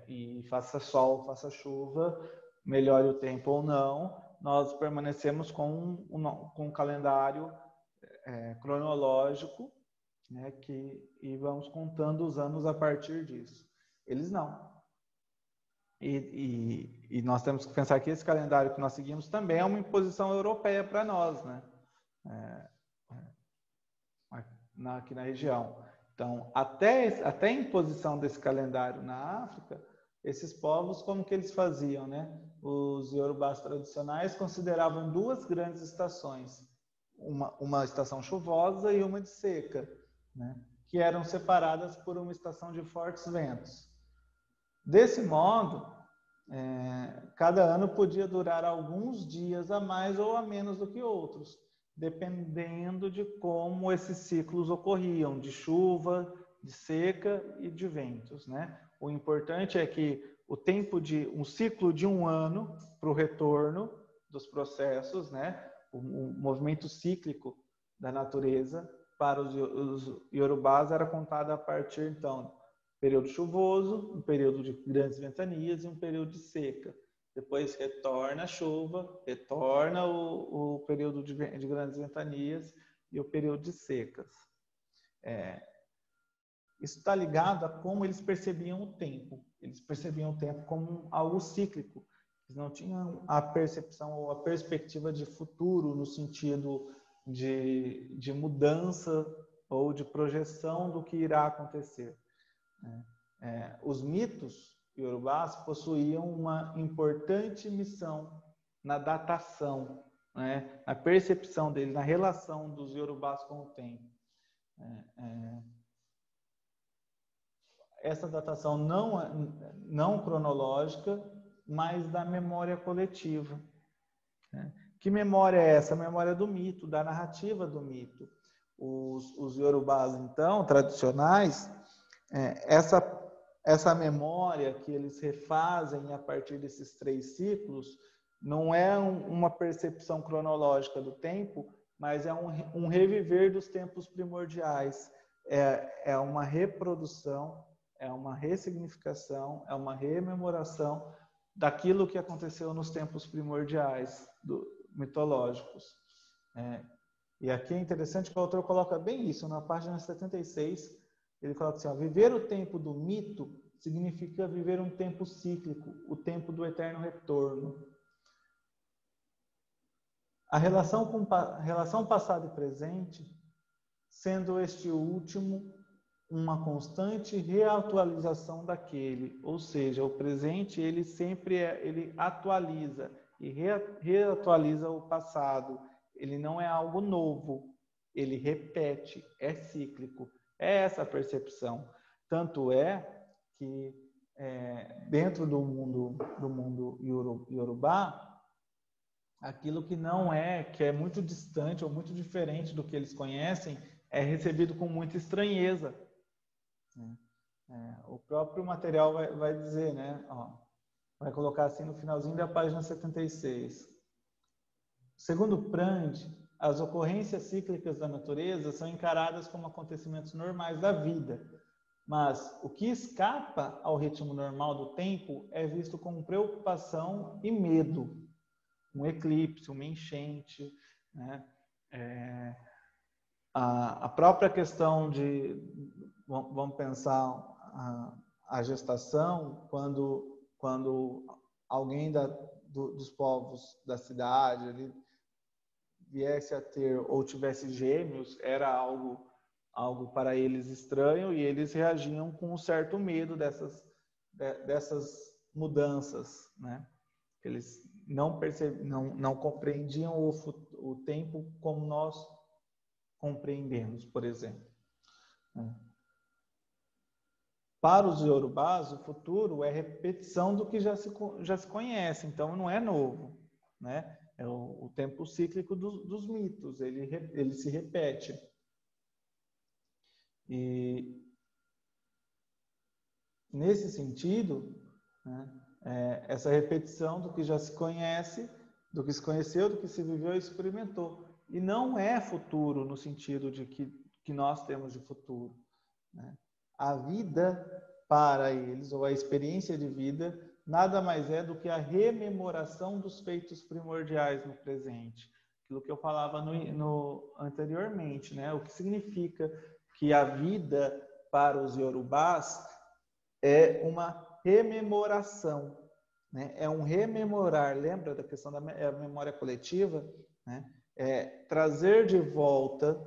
E faça sol, faça chuva, melhore o tempo ou não, nós permanecemos com um calendário cronológico, né, e vamos contando os anos a partir disso. Eles não. E nós temos que pensar que esse calendário que nós seguimos também é uma imposição europeia para nós, né? Aqui na região. Então, até a imposição desse calendário na África, esses povos, como que eles faziam, né? Os iorubás tradicionais consideravam duas grandes estações, uma estação chuvosa e uma de seca, né? Que eram separadas por uma estação de fortes ventos. Desse modo, cada ano podia durar alguns dias a mais ou a menos do que outros, dependendo de como esses ciclos ocorriam, de chuva, de seca e de ventos, né? O importante é que um ciclo de um ano para o retorno dos processos, né? O movimento cíclico da natureza para os iorubás era contado a partir, então, período chuvoso, um período de grandes ventanias e um período de seca. Depois retorna a chuva, retorna o período de grandes ventanias e o período de secas. Isso está ligado a como eles percebiam o tempo. Eles percebiam o tempo como algo cíclico. Eles não tinham a percepção ou a perspectiva de futuro no sentido de mudança ou de projeção do que irá acontecer. Os mitos iorubás possuíam uma importante missão na datação, né? Na percepção dele, na relação dos iorubás com o tempo. Essa datação não cronológica, mas da memória coletiva, né? Que memória é essa? A memória do mito, da narrativa do mito. Os iorubás, então, tradicionais, essa memória que eles refazem a partir desses 3 ciclos não é uma percepção cronológica do tempo, mas é um reviver dos tempos primordiais. É uma reprodução, é uma ressignificação, é uma rememoração daquilo que aconteceu nos tempos primordiais mitológicos. E aqui é interessante que o autor coloca bem isso, na página 76, ele coloca assim, viver o tempo do mito significa viver um tempo cíclico, o tempo do eterno retorno. A relação passado e presente, sendo este último uma constante reatualização daquele, ou seja, o presente ele sempre ele atualiza e reatualiza o passado. Ele não é algo novo, ele repete, é cíclico. É essa a percepção. Tanto é que dentro do mundo iorubá, aquilo que que é muito distante ou muito diferente do que eles conhecem, é recebido com muita estranheza. O próprio material vai dizer, né? Vai colocar assim no finalzinho da página 76. Segundo Prand, as ocorrências cíclicas da natureza são encaradas como acontecimentos normais da vida, mas o que escapa ao ritmo normal do tempo é visto como preocupação e medo. Um eclipse, uma enchente, né? A própria questão vamos pensar a gestação, quando alguém dos povos da cidade ele viesse a ter ou tivesse gêmeos, era algo para eles estranho e eles reagiam com um certo medo dessas mudanças, né? Eles não compreendiam o tempo como nós compreendemos, por exemplo. Para os iorubás, o futuro é repetição do que já se conhece, então não é novo, né? É o tempo cíclico dos mitos, ele se repete. E nesse sentido, né, essa repetição do que já se conhece, do que se conheceu, do que se viveu e experimentou. E não é futuro no sentido de que nós temos de futuro, né? A vida para eles, ou a experiência de vida, nada mais é do que a rememoração dos feitos primordiais no presente. Aquilo que eu falava anteriormente, né? O que significa que a vida para os iorubás é uma rememoração, né? É um rememorar, lembra da questão da memória coletiva, né? É trazer de volta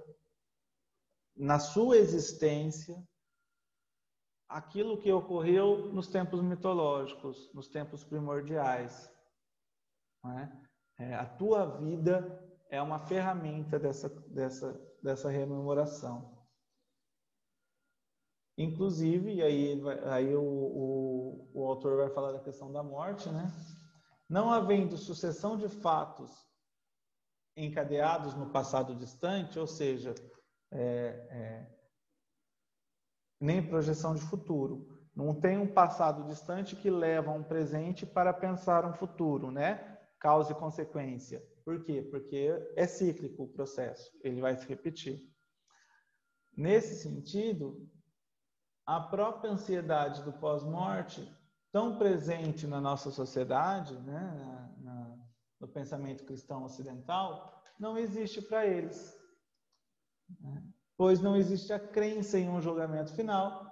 na sua existência aquilo que ocorreu nos tempos mitológicos, nos tempos primordiais, né? A tua vida é uma ferramenta dessa rememoração. Inclusive, e aí o autor vai falar da questão da morte, né? Não havendo sucessão de fatos encadeados no passado distante, ou seja, nem projeção de futuro. Não tem um passado distante que leva a um presente para pensar um futuro, né? Causa e consequência. Por quê? Porque é cíclico o processo, ele vai se repetir. Nesse sentido, a própria ansiedade do pós-morte, tão presente na nossa sociedade, né, no pensamento cristão ocidental, não existe para eles, né? Pois não existe a crença em um julgamento final.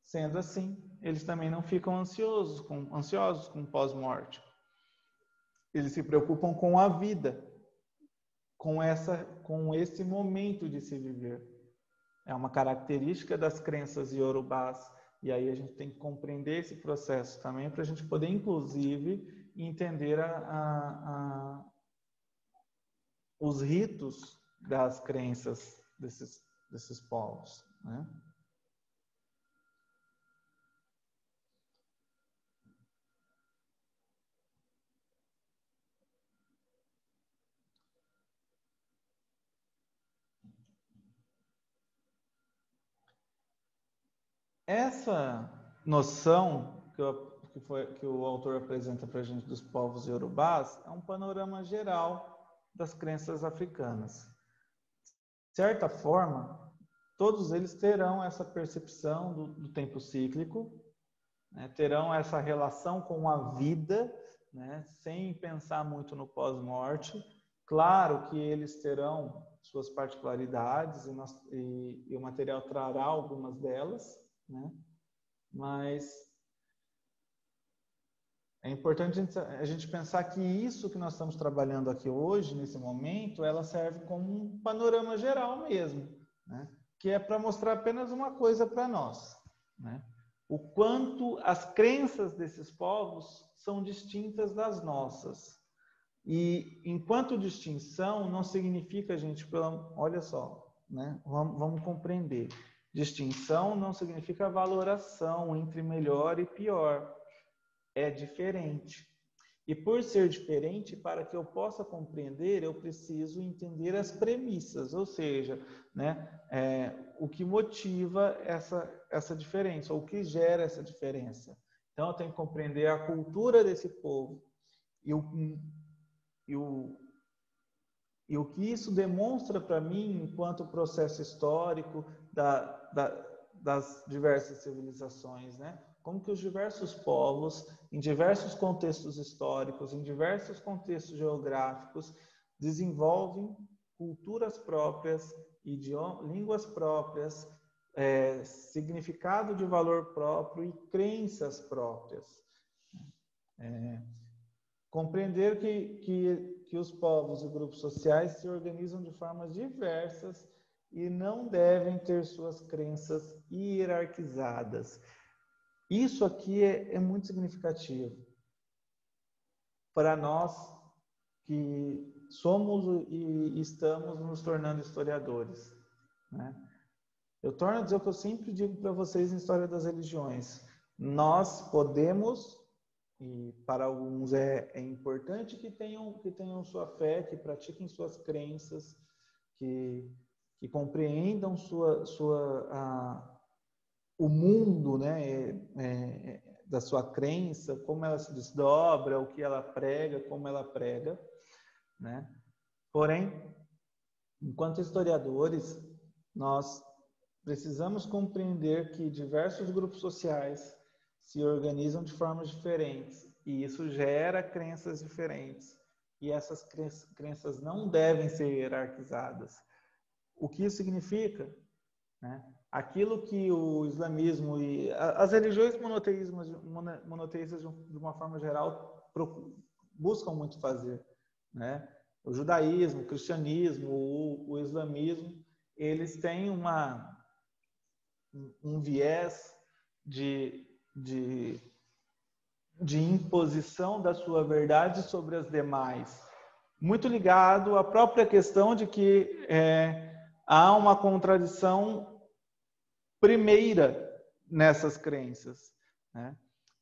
Sendo assim, eles também não ficam ansiosos com pós-morte. Eles se preocupam com a vida, com esse momento de se viver. É uma característica das crenças iorubás. E aí a gente tem que compreender esse processo também para a gente poder, inclusive, entender os ritos das crenças desses povos, né? Essa noção que o autor apresenta para a gente dos povos iorubás é um panorama geral das crenças africanas. De certa forma, todos eles terão essa percepção do tempo cíclico, né? Terão essa relação com a vida, né? Sem pensar muito no pós-morte. Claro que eles terão suas particularidades e o material trará algumas delas, né? Mas é importante a gente pensar que isso que nós estamos trabalhando aqui hoje, nesse momento, ela serve como um panorama geral mesmo, né? Que é para mostrar apenas uma coisa para nós, né? O quanto as crenças desses povos são distintas das nossas. E enquanto distinção não significa, gente, olha só, né? Vamos compreender. Distinção não significa valoração entre melhor e pior. É diferente. E por ser diferente, para que eu possa compreender, eu preciso entender as premissas, ou seja, né, o que motiva essa diferença, ou o que gera essa diferença. Então, eu tenho que compreender a cultura desse povo e o que isso demonstra para mim enquanto processo histórico das diversas civilizações, né? Como que os diversos povos, em diversos contextos históricos, em diversos contextos geográficos, desenvolvem culturas próprias, línguas próprias, significado de valor próprio e crenças próprias. Compreender que os povos e grupos sociais se organizam de formas diversas e não devem ter suas crenças hierarquizadas. Isso aqui é muito significativo para nós que somos e estamos nos tornando historiadores, né? Eu torno a dizer o que eu sempre digo para vocês em História das Religiões. Nós podemos, e para alguns é importante que tenham sua fé, que pratiquem suas crenças, que compreendam o mundo, né, da sua crença, como ela se desdobra, o que ela prega, como ela prega, né? Porém, enquanto historiadores, nós precisamos compreender que diversos grupos sociais se organizam de formas diferentes e isso gera crenças diferentes. E essas crenças não devem ser hierarquizadas. O que isso significa? Né? Aquilo que o islamismo e as religiões monoteístas de uma forma geral buscam muito fazer, né? O judaísmo, o cristianismo, o islamismo, eles têm um viés de imposição da sua verdade sobre as demais, muito ligado à própria questão de que há uma contradição primeira nessas crenças, né?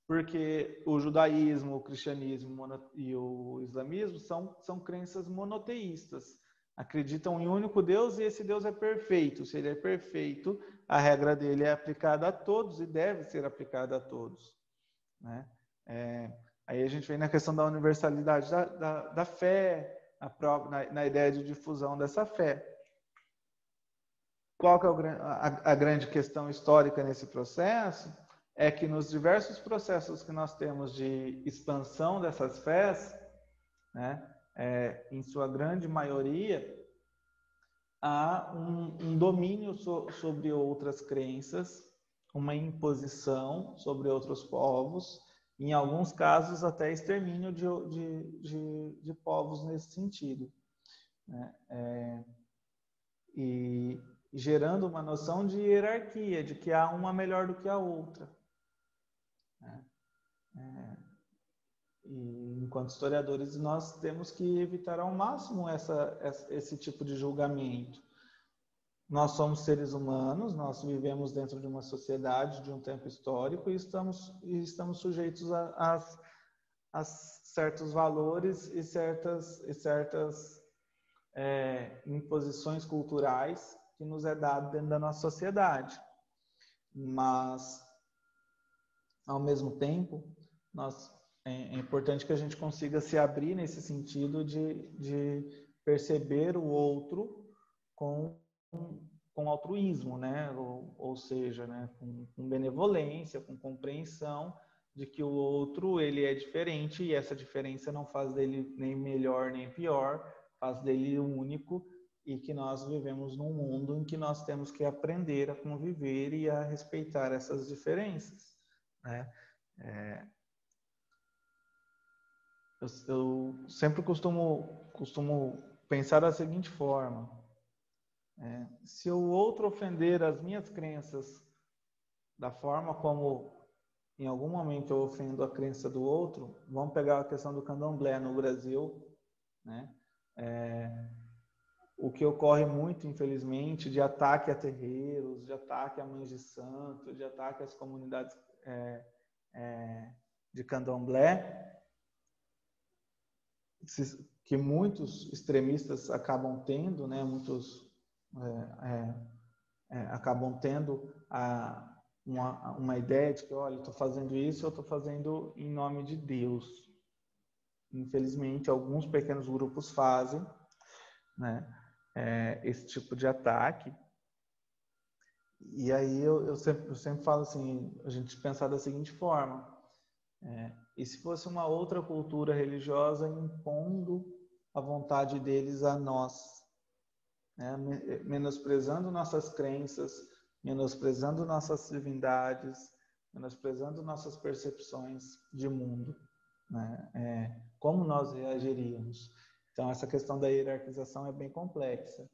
Porque o judaísmo, o cristianismo e o islamismo são crenças monoteístas. Acreditam em um único Deus e esse Deus é perfeito. Se ele é perfeito, a regra dele é aplicada a todos e deve ser aplicada a todos, né? Aí a gente vem na questão da universalidade da fé, na ideia de difusão dessa fé. Qual que é a grande questão histórica nesse processo? É que nos diversos processos que nós temos de expansão dessas fés, né, em sua grande maioria, há um domínio sobre outras crenças, uma imposição sobre outros povos, em alguns casos até extermínio de povos nesse sentido, né? E gerando uma noção de hierarquia, de que há uma melhor do que a outra. E enquanto historiadores, nós temos que evitar ao máximo esse tipo de julgamento. Nós somos seres humanos, nós vivemos dentro de uma sociedade, de um tempo histórico, e estamos sujeitos a certos valores e certas imposições culturais que nos é dado dentro da nossa sociedade. Mas, ao mesmo tempo, é importante que a gente consiga se abrir nesse sentido de perceber o outro com altruísmo, né? Ou seja, né? Com benevolência, com compreensão de que o outro ele é diferente e essa diferença não faz dele nem melhor nem pior, faz dele único, e que nós vivemos num mundo em que nós temos que aprender a conviver e a respeitar essas diferenças, né? Eu sempre costumo pensar da seguinte forma: se o outro ofender as minhas crenças da forma como em algum momento eu ofendo a crença do outro, vamos pegar a questão do candomblé no Brasil, né? O que ocorre muito, infelizmente, de ataque a terreiros, de ataque a mães de santo, de ataque às comunidades de candomblé, que muitos extremistas acabam tendo, né? Muitos acabam tendo uma ideia de que, olha, eu estou fazendo isso, eu estou fazendo em nome de Deus. Infelizmente, alguns pequenos grupos fazem, né, esse tipo de ataque. E aí eu sempre falo assim, a gente pensar da seguinte forma: e se fosse uma outra cultura religiosa impondo a vontade deles a nós, né, menosprezando nossas crenças, menosprezando nossas divindades, menosprezando nossas percepções de mundo, né? Como nós reagiríamos? Então, essa questão da hierarquização é bem complexa.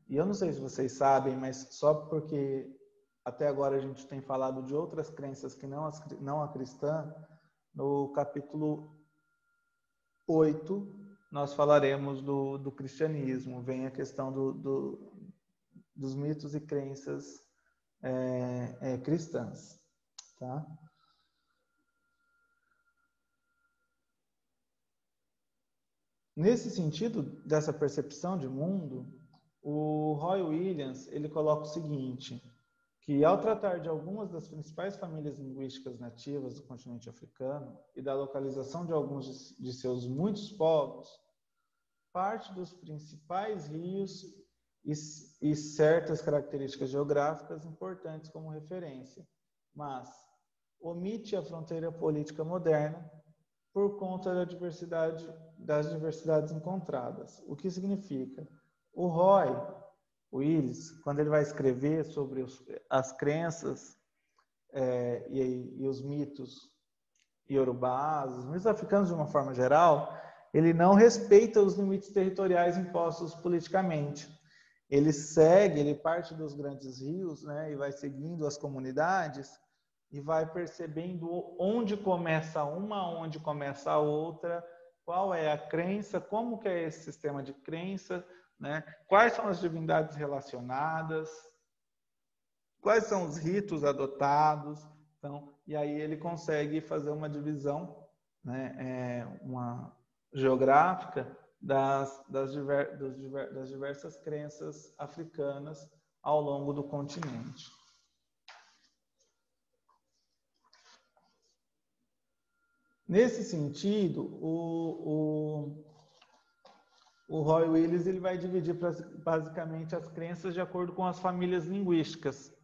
E eu não sei se vocês sabem, mas só porque até agora a gente tem falado de outras crenças que não a cristã, no capítulo 8 nós falaremos do cristianismo. Vem a questão dos mitos e crenças cristãs. Tá? Nesse sentido, dessa percepção de mundo, o Roy Williams ele coloca o seguinte, que ao tratar de algumas das principais famílias linguísticas nativas do continente africano e da localização de alguns de seus muitos povos, parte dos principais rios e certas características geográficas importantes como referência, mas omite a fronteira política moderna por conta das diversidades encontradas. O que significa? O Roy Williams, quando ele vai escrever sobre as crenças e os mitos iorubás, os mitos africanos de uma forma geral, ele não respeita os limites territoriais impostos politicamente. Ele parte dos grandes rios, né, e vai seguindo as comunidades e vai percebendo onde começa uma, onde começa a outra, qual é a crença, como que é esse sistema de crença, né? Quais são as divindades relacionadas, quais são os ritos adotados. Então, e aí ele consegue fazer uma divisão, né, uma geográfica das diversas crenças africanas ao longo do continente. Nesse sentido, o Roy Williams ele vai dividir basicamente as crenças de acordo com as famílias linguísticas,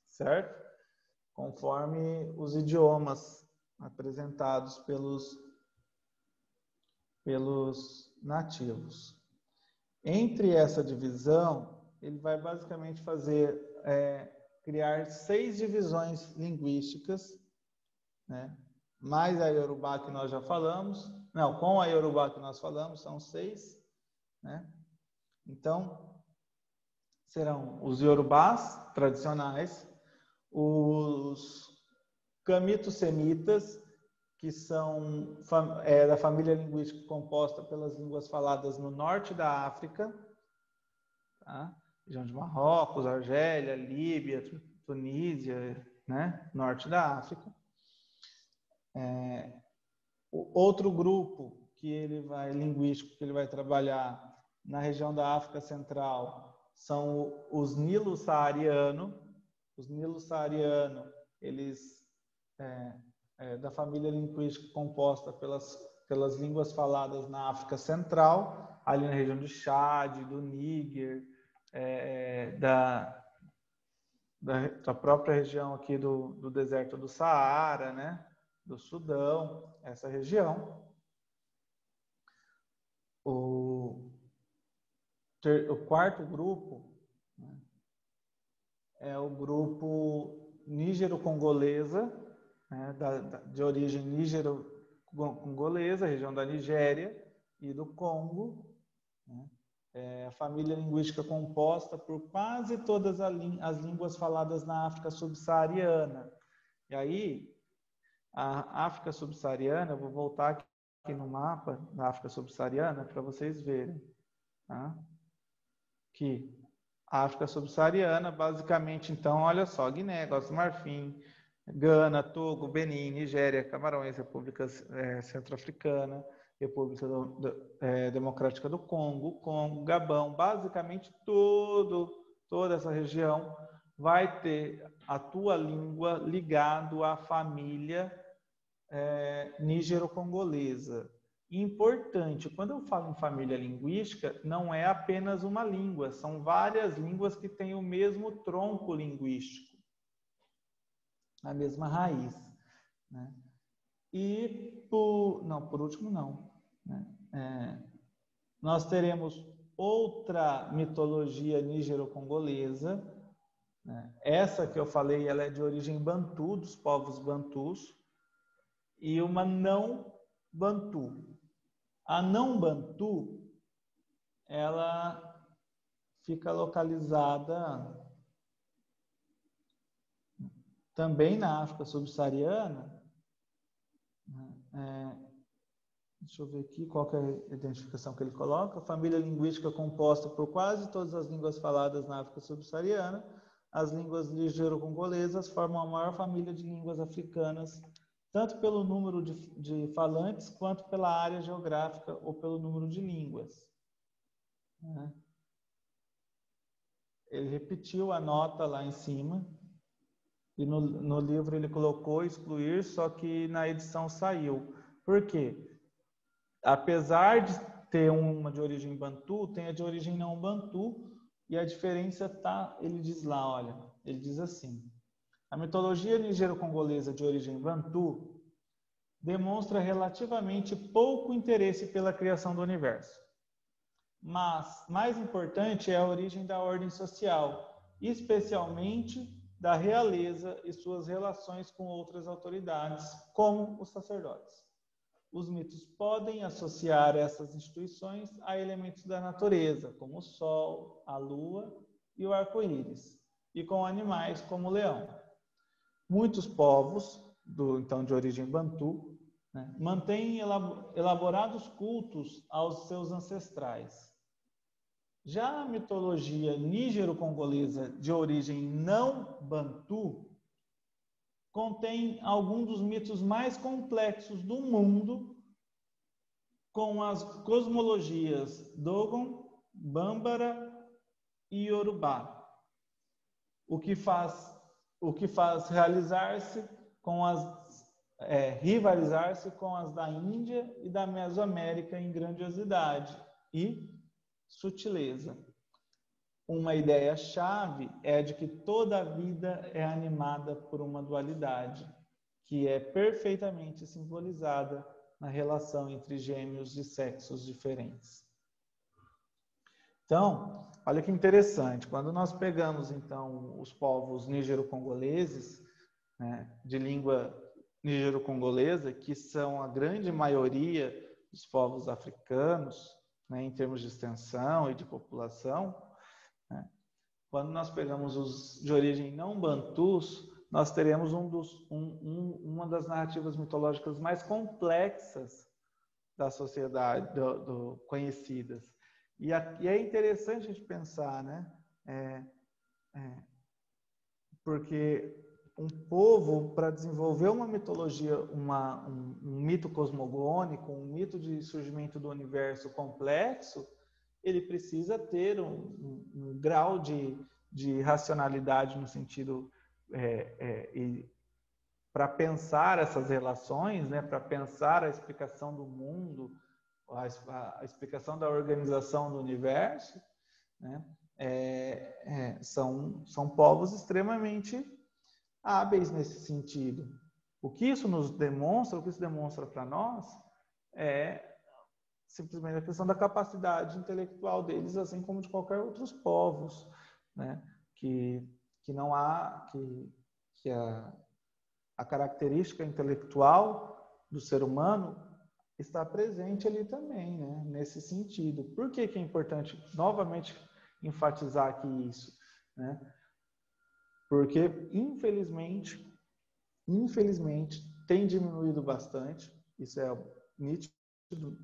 certo? Conforme os idiomas apresentados pelos nativos. Entre essa divisão, ele vai basicamente criar 6 divisões linguísticas, né? Mais a Yorubá que nós já falamos. Não, com a Yorubá que nós falamos, são 6. Né? Então, serão os Yorubás tradicionais, os camito-semitas, que são da família linguística composta pelas línguas faladas no norte da África, tá? Região de Marrocos, Argélia, Líbia, Tunísia, né? Norte da África. O outro grupo linguístico que ele vai trabalhar na região da África Central são os nilo-saarianos. Os nilo-saarianos, eles da família linguística composta pelas línguas faladas na África Central, ali na região de Chad, do Níger, da própria região aqui do deserto do Saara, né? Do Sudão, essa região. O quarto grupo, né, é o grupo nígero-congolesa, né, de origem nígero-congolesa, região da Nigéria e do Congo. Né, a família linguística composta por quase todas as línguas faladas na África subsaariana. E aí, a África subsaariana, eu vou voltar aqui no mapa da África subsaariana para vocês verem, tá? Que a África subsaariana, basicamente, então, olha só, Guiné, Costa do Marfim, Gana, Togo, Benin, Nigéria, Camarões, República Centro-Africana, República Democrática do Congo, Gabão, basicamente toda essa região vai ter a tua língua ligado à família nígero-congolesa. Importante, quando eu falo em família linguística, não é apenas uma língua, são várias línguas que têm o mesmo tronco linguístico, a mesma raiz. Né? E, por último, não. Né? Nós teremos outra mitologia nígero-congolesa. Né? Essa que eu falei, ela é de origem bantu, dos povos bantus, e uma não bantu. A não bantu, ela fica localizada também na África subsaariana. Deixa eu ver aqui qual que é a identificação que ele coloca. Família linguística composta por quase todas as línguas faladas na África subsaariana. As línguas nigero-congolesas formam a maior família de línguas africanas, tanto pelo número de falantes, quanto pela área geográfica ou pelo número de línguas. Ele repetiu a nota lá em cima, e no livro ele colocou excluir, só que na edição saiu. Por quê? Apesar de ter uma de origem bantu, tem a de origem não bantu, e a diferença tá, ele diz lá, olha, ele diz assim: a mitologia nigero-congolesa de origem bantu demonstra relativamente pouco interesse pela criação do universo. Mas mais importante é a origem da ordem social, especialmente da realeza e suas relações com outras autoridades, como os sacerdotes. Os mitos podem associar essas instituições a elementos da natureza, como o sol, a lua e o arco-íris, e com animais como o leão. Muitos povos, então de origem bantu, mantêm elaborados cultos aos seus ancestrais. Já a mitologia nígero-congolesa de origem não bantu contém alguns dos mitos mais complexos do mundo, com as cosmologias Dogon, Bambara e Yorubá, o que faz rivalizar-se com as da Índia e da Mesoamérica em grandiosidade e sutileza. Uma ideia-chave é a de que toda a vida é animada por uma dualidade, que é perfeitamente simbolizada na relação entre gêmeos de sexos diferentes. Então, olha que interessante, quando nós pegamos então os povos nigero-congoleses, de língua nigero-congolesa, que são a grande maioria dos povos africanos, em termos de extensão e de população, quando nós pegamos os de origem não bantus, nós teremos uma das narrativas mitológicas mais complexas da sociedade conhecidas. E é interessante a gente pensar, porque um povo, para desenvolver uma mitologia, um mito cosmogônico, um mito de surgimento do universo complexo, ele precisa ter um grau de racionalidade no sentido para pensar essas relações, para pensar a explicação do mundo, a explicação da organização do universo, são povos extremamente hábeis nesse sentido. O que isso demonstra para nós é simplesmente a questão da capacidade intelectual deles, assim como de qualquer outros povos, que não há que a característica intelectual do ser humano está presente ali também, nesse sentido. Por que é importante novamente enfatizar aqui isso, Porque infelizmente tem diminuído bastante, isso é nítido,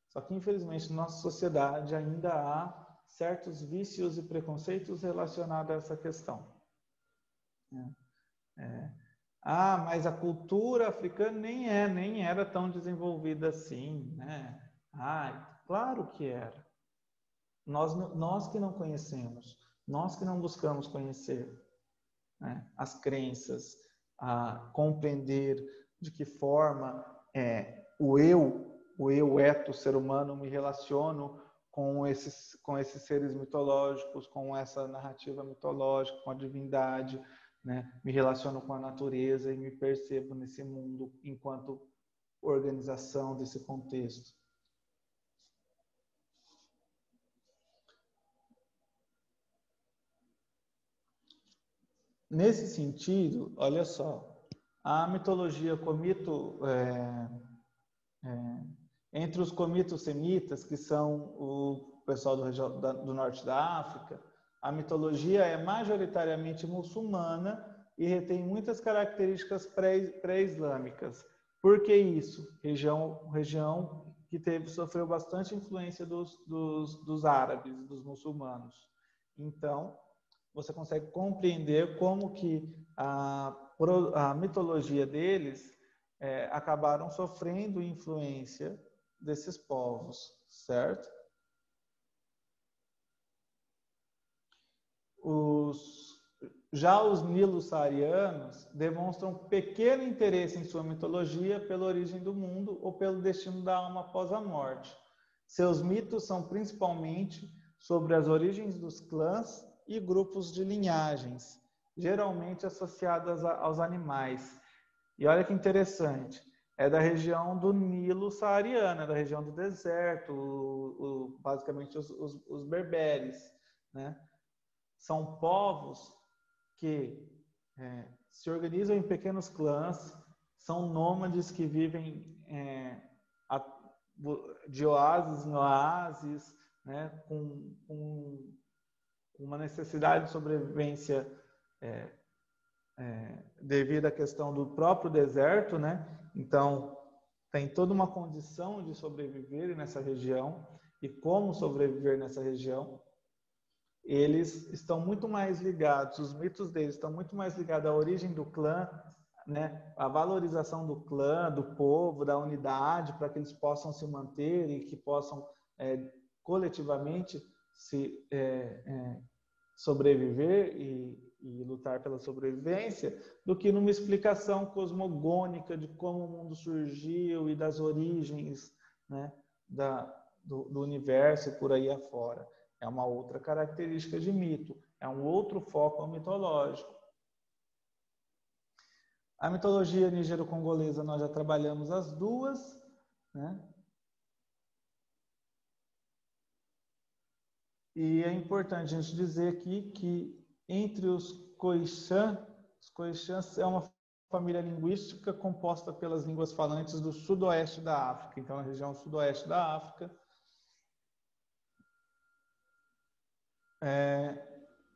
Só que, infelizmente, na nossa sociedade ainda há certos vícios e preconceitos relacionados a essa questão. Mas a cultura africana nem era tão desenvolvida assim, claro que era. Nós que não conhecemos, nós que não buscamos conhecer as crenças, a compreender de que forma o eu eto, ser humano, me relaciono com esses seres mitológicos, com essa narrativa mitológica, com a divindade, me relaciono com a natureza e me percebo nesse mundo enquanto organização desse contexto. Nesse sentido, olha só, a mitologia entre os comitos semitas, que são o pessoal do norte da África, a mitologia é majoritariamente muçulmana e retém muitas características pré-islâmicas. Por que isso? Região que sofreu bastante influência dos árabes, dos muçulmanos. Então, você consegue compreender como que a mitologia deles acabaram sofrendo influência desses povos, certo? Já os nilo-saarianos demonstram pequeno interesse em sua mitologia pela origem do mundo ou pelo destino da alma após a morte. Seus mitos são principalmente sobre as origens dos clãs e grupos de linhagens, geralmente associadas aos animais. E olha que interessante, é da região do Nilo saariano, é da região do deserto, basicamente os berberes, né? São povos que se organizam em pequenos clãs, são nômades que vivem de oásis em oásis, né, com uma necessidade de sobrevivência devido à questão do próprio deserto, né? Então, tem toda uma condição de sobreviver nessa região e como sobreviver nessa região. Eles estão muito mais ligados, os mitos deles estão muito mais ligados à origem do clã, né? A valorização do clã, do povo, da unidade, para que eles possam se manter e que possam coletivamente sobreviver e lutar pela sobrevivência, do que numa explicação cosmogônica de como o mundo surgiu e das origens, né, do universo e por aí afora. É uma outra característica de mito, é um outro foco mitológico. A mitologia nigero-congolesa nós já trabalhamos as duas, né? E é importante a gente dizer aqui que entre os Khoichans é uma família linguística composta pelas línguas falantes do sudoeste da África. Então, na região sudoeste da África,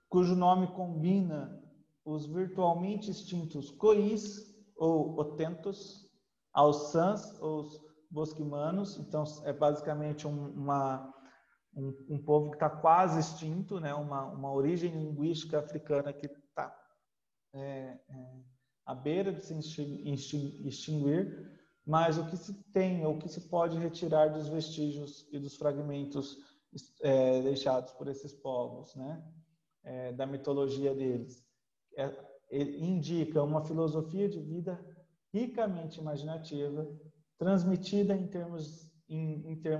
cujo nome combina os virtualmente extintos Khois, ou Otentos, aos Sans, ou os Bosquimanos. Então, é basicamente um povo que está quase extinto, né? Uma origem linguística africana que está à beira de se extinguir, mas o que se tem, o que se pode retirar dos vestígios e dos fragmentos deixados por esses povos, né? Da mitologia deles. Indica uma filosofia de vida ricamente imaginativa, transmitida em termos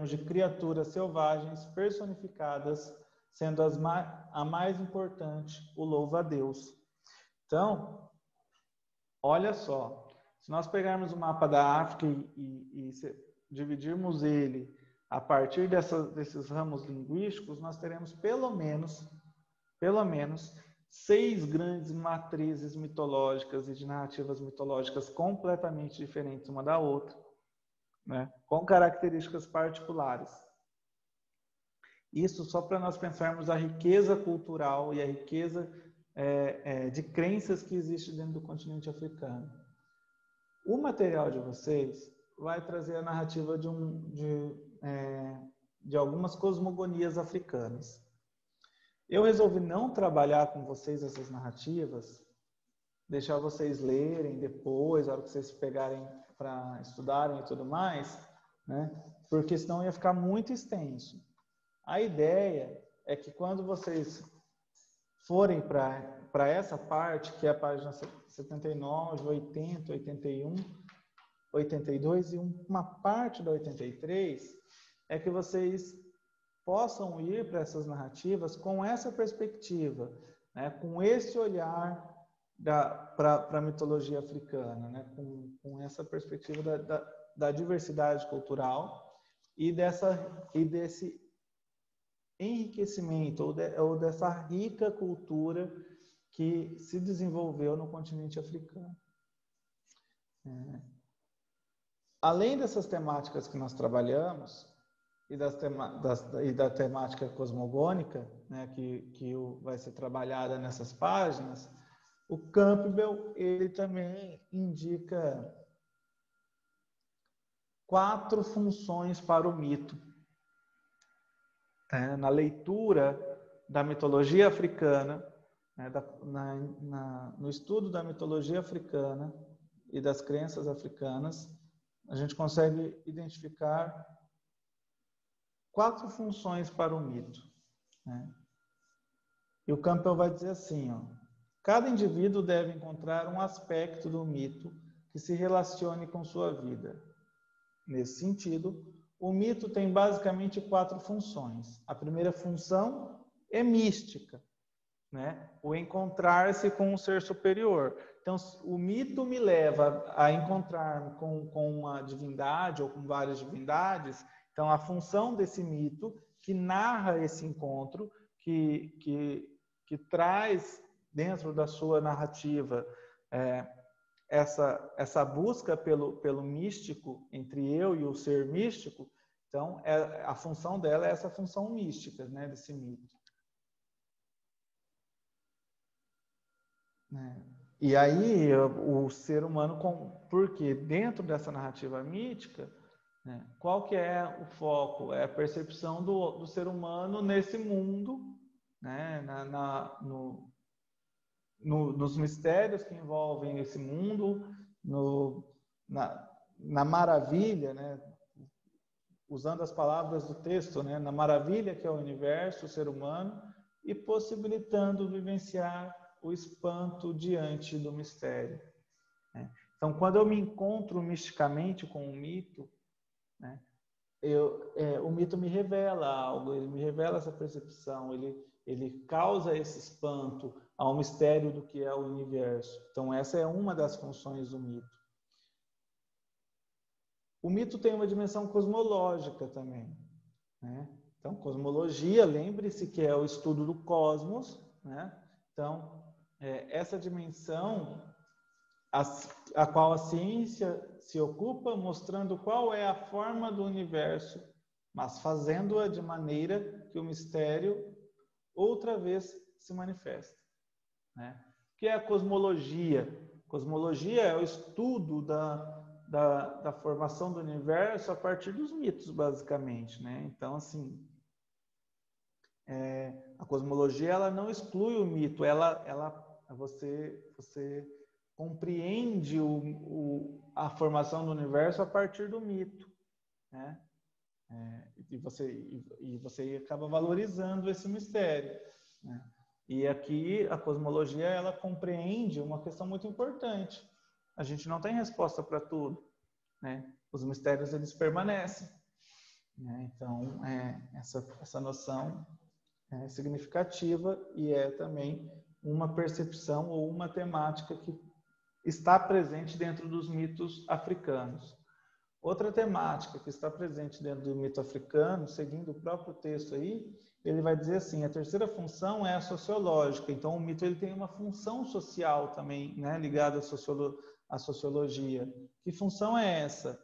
de criaturas selvagens personificadas, sendo a mais importante o louva-a-Deus. Então, olha só, se nós pegarmos o mapa da África e dividirmos ele a partir desses ramos linguísticos, nós teremos pelo menos 6 grandes matrizes mitológicas e de narrativas mitológicas completamente diferentes uma da outra, né? Com características particulares. Isso só para nós pensarmos a riqueza cultural e a riqueza de crenças que existe dentro do continente africano. O material de vocês vai trazer a narrativa de algumas cosmogonias africanas. Eu resolvi não trabalhar com vocês essas narrativas, deixar vocês lerem depois, a hora que vocês pegarem para estudarem e tudo mais, né? Porque senão ia ficar muito extenso. A ideia é que quando vocês forem para essa parte, que é a página 79, 80, 81, 82 e uma parte da 83, é que vocês possam ir para essas narrativas com essa perspectiva, né? Com esse olhar para a mitologia africana, né? Com essa perspectiva da diversidade cultural e desse enriquecimento ou dessa rica cultura que se desenvolveu no continente africano. Além dessas temáticas que nós trabalhamos e da temática cosmogônica, né, que vai ser trabalhada nessas páginas, o Campbell ele também indica 4 funções para o mito. Na leitura da mitologia africana, no estudo da mitologia africana e das crenças africanas, a gente consegue identificar 4 funções para o mito. E o Campbell vai dizer assim, cada indivíduo deve encontrar um aspecto do mito que se relacione com sua vida. Nesse sentido, o mito tem basicamente 4 funções. A primeira função é mística, o encontrar-se com um ser superior. Então, o mito me leva a encontrar com uma divindade ou com várias divindades. Então, a função desse mito que narra esse encontro, que traz dentro da sua narrativa essa busca pelo místico, entre eu e o ser místico. Então, a função dela é essa função mística, desse mito. E aí, o ser humano, porque dentro dessa narrativa mítica, qual que é o foco? É a percepção do ser humano nesse mundo, nos mistérios que envolvem esse mundo, na maravilha, usando as palavras do texto, na maravilha que é o universo, o ser humano, e possibilitando vivenciar o espanto diante do mistério. Então, quando eu me encontro misticamente com o mito, o mito me revela algo, ele me revela essa percepção, ele causa esse espanto ao mistério do que é o universo. Então, essa é uma das funções do mito. O mito tem uma dimensão cosmológica também. Então, cosmologia, lembre-se que é o estudo do cosmos. Então, essa dimensão a qual a ciência se ocupa, mostrando qual é a forma do universo, mas fazendo-a de maneira que o mistério outra vez se manifesta. O que é a cosmologia? Cosmologia é o estudo da formação do universo a partir dos mitos, basicamente. Então, assim, a cosmologia ela não exclui o mito, você compreende a formação do universo a partir do mito, e você acaba valorizando esse mistério, E aqui a cosmologia ela compreende uma questão muito importante. A gente não tem resposta para tudo, Os mistérios eles permanecem, Então essa noção é significativa e é também uma percepção ou uma temática que está presente dentro dos mitos africanos. Outra temática que está presente dentro do mito africano, seguindo o próprio texto aí, ele vai dizer assim, a terceira função é a sociológica. Então, o mito ele tem uma função social também, ligada à sociologia. Que função é essa?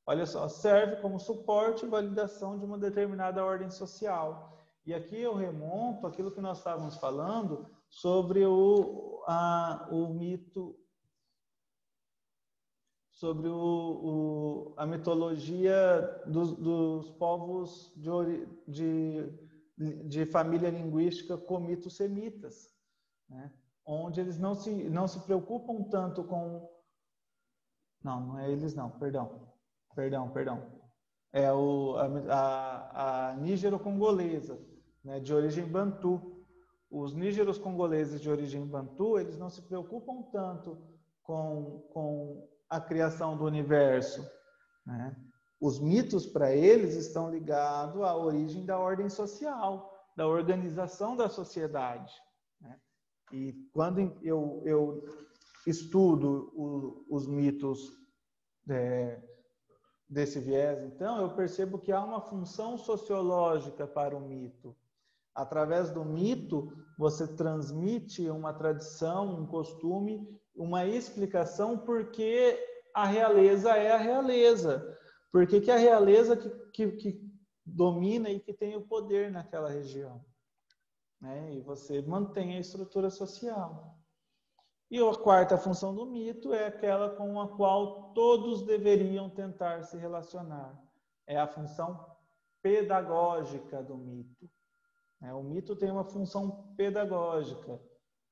Olha só, serve como suporte e validação de uma determinada ordem social. E aqui eu remonto aquilo que nós estávamos falando sobre o mito, sobre a mitologia dos povos de família linguística comito-semitas, onde eles não se preocupam tanto com... Não é eles não, perdão. É a nígero-congolesa, de origem bantu. Os nígeros congoleses de origem bantu, eles não se preocupam tanto com a criação do universo. Os mitos, para eles, estão ligados à origem da ordem social, da organização da sociedade. E quando eu estudo os mitos desse viés, então, eu percebo que há uma função sociológica para o mito. Através do mito, você transmite uma tradição, um costume, uma explicação porque a realeza é a realeza. Porque que a realeza que domina e que tem o poder naquela região. E você mantém a estrutura social. E a quarta função do mito é aquela com a qual todos deveriam tentar se relacionar. É a função pedagógica do mito. O mito tem uma função pedagógica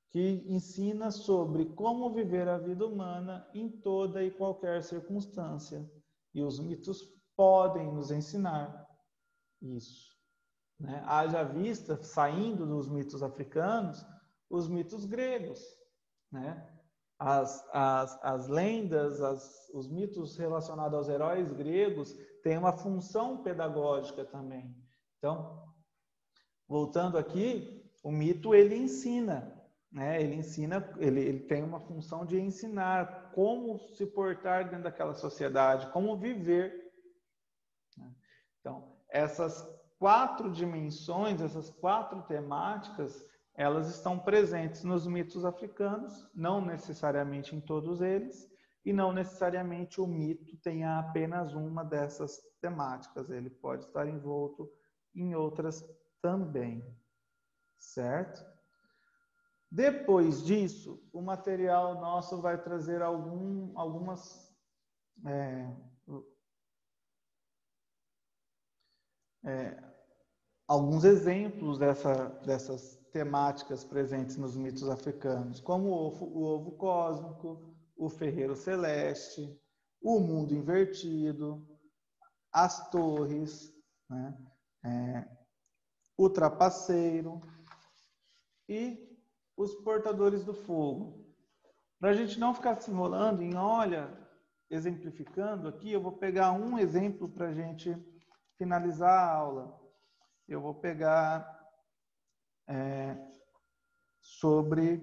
que ensina sobre como viver a vida humana em toda e qualquer circunstância. E os mitos podem nos ensinar isso. Haja vista, saindo dos mitos africanos, os mitos gregos. As lendas, os mitos relacionados aos heróis gregos têm uma função pedagógica também. Então, voltando aqui, o mito ele ensina. Ele tem uma função de ensinar como se portar dentro daquela sociedade, como viver. Então, essas 4 dimensões, essas 4 temáticas, elas estão presentes nos mitos africanos, não necessariamente em todos eles, e não necessariamente o mito tenha apenas uma dessas temáticas, ele pode estar envolto em outras também, certo? Depois disso, o material nosso vai trazer algumas alguns exemplos dessas temáticas presentes nos mitos africanos, como o ovo cósmico, o ferreiro celeste, o mundo invertido, as torres, o trapaceiro e os portadores do fogo. Para a gente não ficar se enrolando exemplificando aqui, eu vou pegar um exemplo para a gente finalizar a aula. Eu vou pegar sobre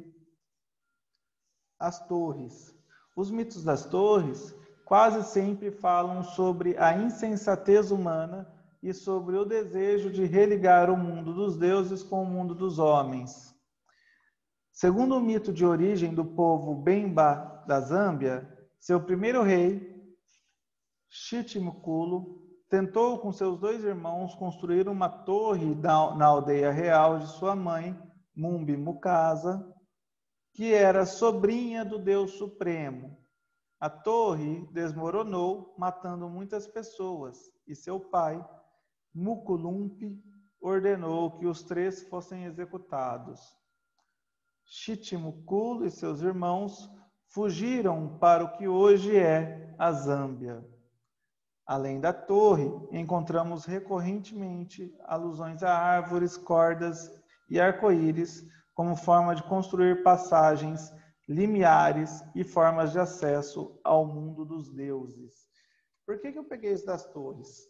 as torres. Os mitos das torres quase sempre falam sobre a insensatez humana e sobre o desejo de religar o mundo dos deuses com o mundo dos homens. Segundo o mito de origem do povo Bemba da Zâmbia, seu primeiro rei, Chichimuculo, tentou com seus 2 irmãos construir uma torre na aldeia real de sua mãe, Mumbi Mukasa, que era sobrinha do Deus Supremo. A torre desmoronou, matando muitas pessoas, e seu pai, Mukulumpi, ordenou que os 3 fossem executados. Chichimuculo e seus irmãos fugiram para o que hoje é a Zâmbia. Além da torre, encontramos recorrentemente alusões a árvores, cordas e arco-íris como forma de construir passagens, limiares e formas de acesso ao mundo dos deuses. Por que eu peguei isso das torres?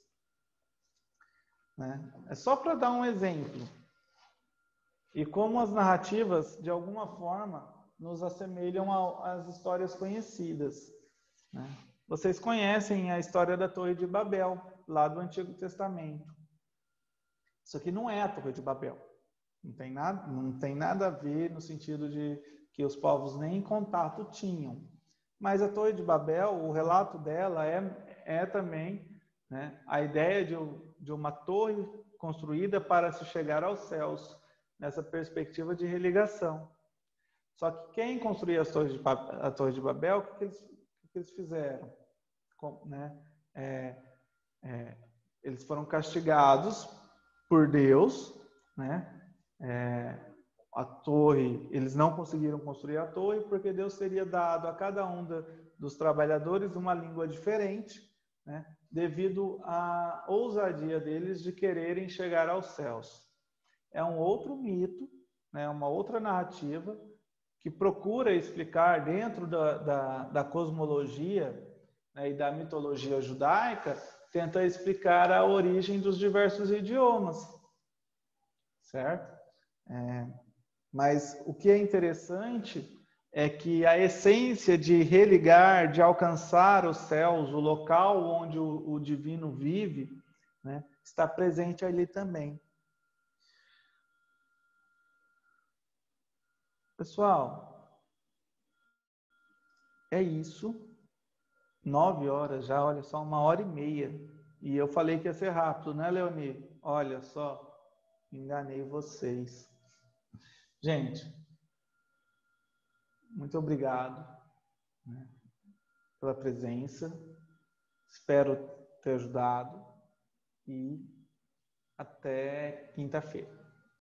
É só para dar um exemplo. E como as narrativas, de alguma forma, nos assemelham às histórias conhecidas. Vocês conhecem a história da Torre de Babel, lá do Antigo Testamento. Isso aqui não é a Torre de Babel. Não tem nada a ver no sentido de que os povos nem contato tinham. Mas a Torre de Babel, o relato dela é também a ideia de uma torre construída para se chegar aos céus, nessa perspectiva de religação. Só que quem construía a Torre de Babel, o que eles fizeram? Eles foram castigados por Deus, a torre, eles não conseguiram construir a torre porque Deus teria dado a cada um dos trabalhadores uma língua diferente, devido à ousadia deles de quererem chegar aos céus. É um outro mito, uma outra narrativa que procura explicar dentro da cosmologia e da mitologia judaica, tenta explicar a origem dos diversos idiomas, certo? Mas o que é interessante é que a essência de religar, de alcançar os céus, o local onde o divino vive, está presente ali também. Pessoal, é isso. 9 horas já, olha só, 1h30. E eu falei que ia ser rápido, né, Leoni? Olha só, enganei vocês. Gente, muito obrigado, né, pela presença. Espero ter ajudado e até quinta-feira.